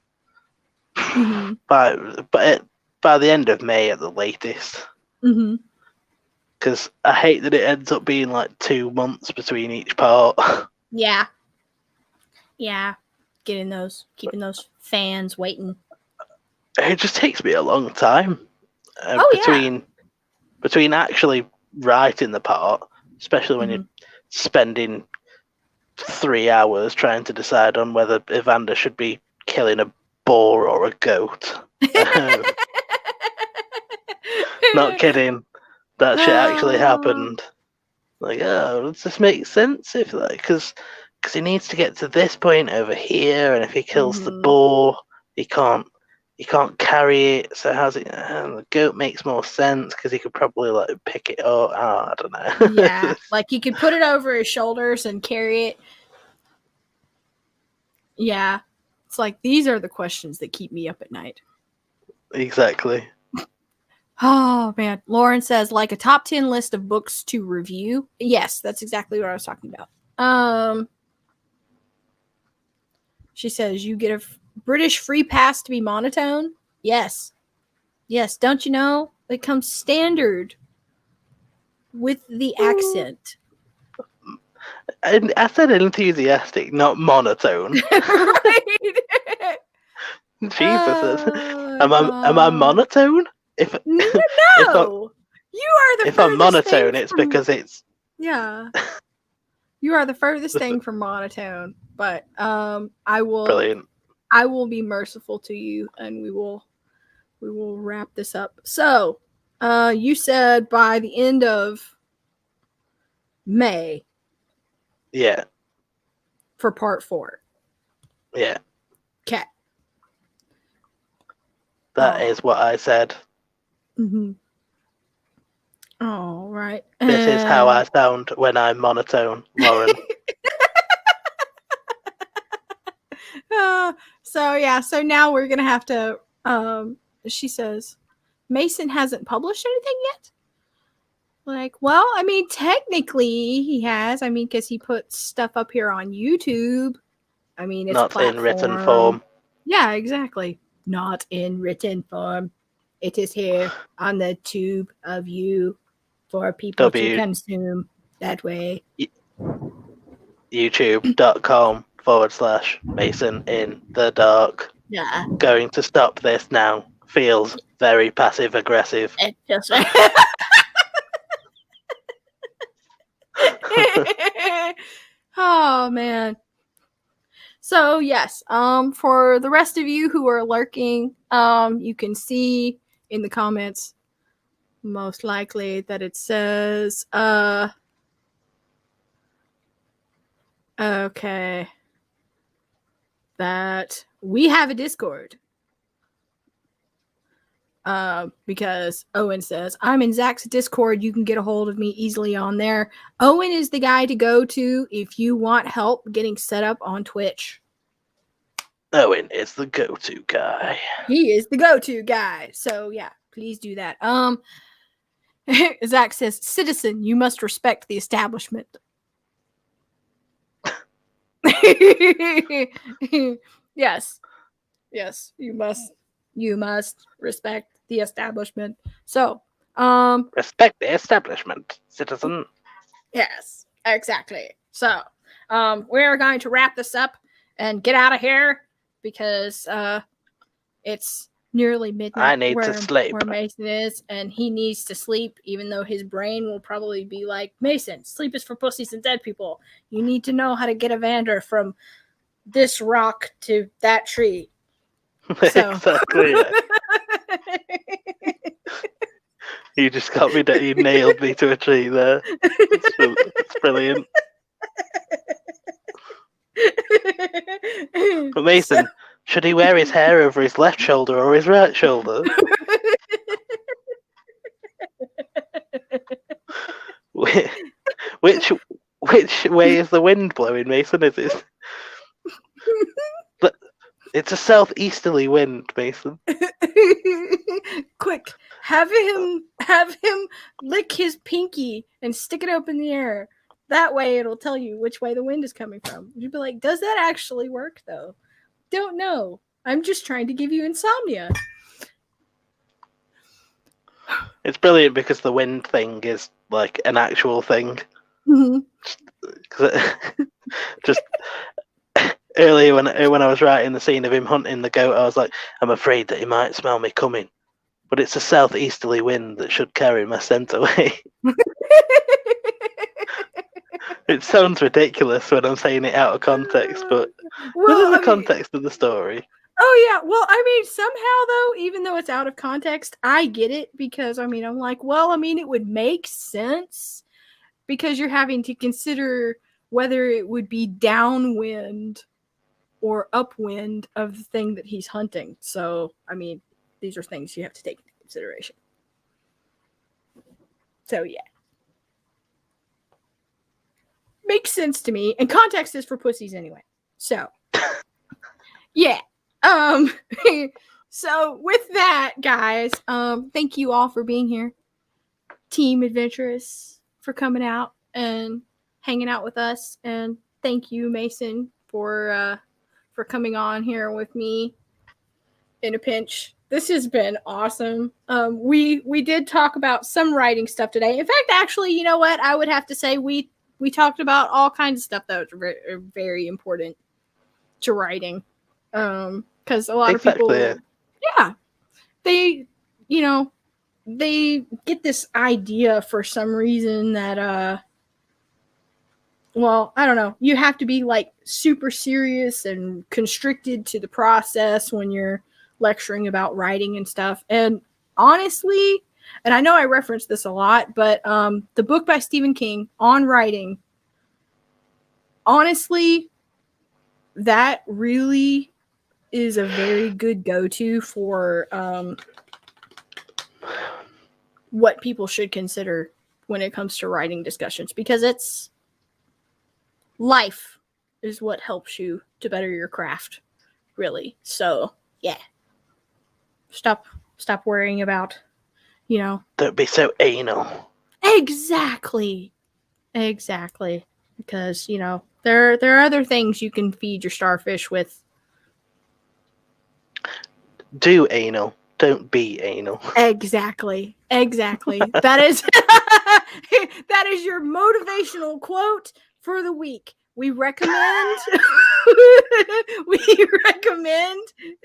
By the end of May at the latest. Because I hate that it ends up being like 2 months between each part. Yeah. Keeping those fans waiting. It just takes me a long time between actually writing the part, especially when you're spending 3 hours trying to decide on whether Evander should be killing a boar or a goat. Not kidding. That shit actually happened. Like, does this make sense? If because he needs to get to this point over here, and if he kills the boar, he can't carry it. So how's it? The goat makes more sense because he could probably like pick it up. I don't know. Yeah, like he could put it over his shoulders and carry it. Yeah, it's like these are the questions that keep me up at night. Exactly. Oh man, Lauren says like a top 10 list of books to review. Yes, that's exactly what I was talking about. She says you get a British free pass to be monotone. Yes. Don't you know it comes standard with the accent? I said enthusiastic, not monotone. Right. Jesus, am I monotone? No, you are the. If I'm monotone, it's because it's. Yeah. You are the furthest thing from monotone, but I will Brilliant. I will be merciful to you, and we will wrap this up. So, you said by the end of May. Yeah. For part 4. Yeah. Okay. That is what I said. Mm-hmm. All right. This is how I sound when I'm monotone, Lauren. So now we're gonna have to. She says, Mason hasn't published anything yet. Like, well, I mean, technically he has. I mean, because he puts stuff up here on YouTube. I mean, it's not in written form. Yeah, exactly. Not in written form. It is here on the tube of you for people to consume that way. YouTube.com/Mason in the dark. Yeah. Going to stop this now. Feels very passive aggressive. It just oh man. So yes, for the rest of you who are lurking, you can see in the comments most likely that it says okay, that we have a Discord. Because Owen says, I'm in Zach's Discord. You can get a hold of me easily on there. Owen is the guy to go to if you want help getting set up on Twitch. Owen is the go-to guy. He is the go-to guy. So yeah, please do that. Zach says, citizen, you must respect the establishment. Yes, you must respect the establishment. So, respect the establishment, citizen. Yes, exactly. So, we're going to wrap this up and get out of here because it's nearly midnight. I need to sleep. Where Mason is, and he needs to sleep, even though his brain will probably be like, Mason, sleep is for pussies and dead people. You need to know how to get Evander from this rock to that tree. So. Exactly. Yeah. You just got me. You nailed me to a tree there. It's brilliant. But Mason, should he wear his hair over his left shoulder or his right shoulder? Which way is the wind blowing, Mason? Is it? It's a southeasterly wind, Mason. Quick, have him lick his pinky and stick it up in the air. That way it'll tell you which way the wind is coming from. You'd be like, does that actually work though? Don't know. I'm just trying to give you insomnia. It's brilliant because the wind thing is like an actual thing. Mm-hmm. Just earlier when I was writing the scene of him hunting the goat, I was like, I'm afraid that he might smell me coming. But it's a southeasterly wind that should carry my scent away. It sounds ridiculous when I'm saying it out of context, but within the context of the story. Oh, yeah. Well, I mean, somehow, though, even though it's out of context, I get it because, I mean, I'm like, well, I mean, it would make sense because you're having to consider whether it would be downwind or upwind of the thing that he's hunting. So, I mean, these are things you have to take into consideration. So, yeah. Makes sense to me. And context is for pussies anyway. So, yeah. So with that, guys, thank you all for being here. Team Adventurous for coming out and hanging out with us. And thank you, Mason, for coming on here with me in a pinch. This has been awesome. We did talk about some writing stuff today. In fact, actually, you know what? I would have to say we talked about all kinds of stuff that was very, very important to writing. Because a lot of people, yeah, they get this idea for some reason that well, I don't know. You have to be like super serious and constricted to the process when you're lecturing about writing and stuff. And honestly, and I know I reference this a lot, but the book by Stephen King on writing, honestly, that really is a very good go-to for what people should consider when it comes to writing discussions, because it's life is what helps you to better your craft, really. So yeah, stop worrying about, Don't be so anal. exactly, because there are other things you can feed your starfish with. Do anal. Don't be anal. Exactly. That is that is your motivational quote for the week. We recommend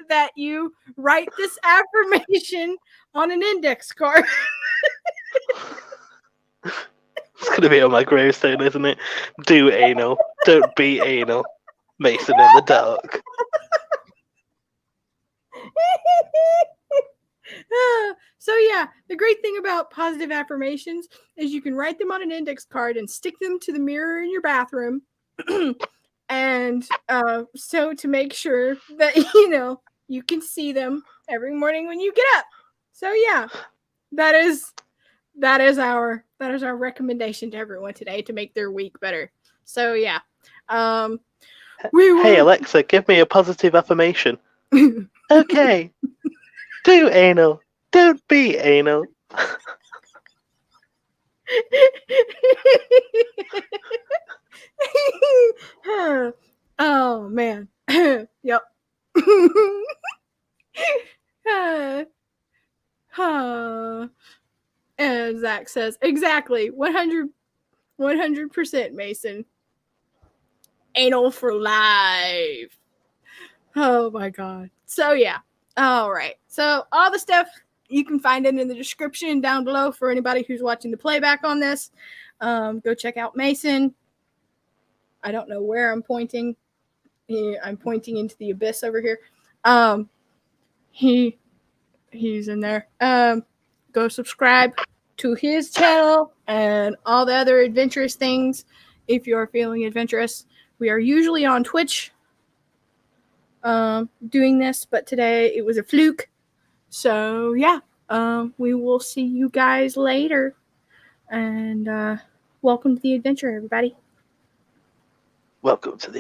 that you write this affirmation on an index card. It's going to be on my gravestone, isn't it? Do anal. Don't be anal. Mason in the dark. So yeah, the great thing about positive affirmations is you can write them on an index card and stick them to the mirror in your bathroom. And so to make sure that you can see them every morning when you get up. So yeah, that is our recommendation to everyone today to make their week better. So yeah, Hey Alexa, give me a positive affirmation. Okay. Do anal. Don't be anal. Oh man. Yep. And Zach says, exactly, 100% Mason. Anal for life. Oh my god. So yeah. All right. So all the stuff, you can find it in the description down below for anybody who's watching the playback on this. Go check out Mason. I don't know where I'm pointing. I'm pointing into the abyss over here. He's in there. Go subscribe to his channel and all the other adventurous things. If you're feeling adventurous, we are usually on Twitch doing this, but today it was a fluke. So yeah, we will see you guys later, and welcome to the adventure, everybody. Welcome to the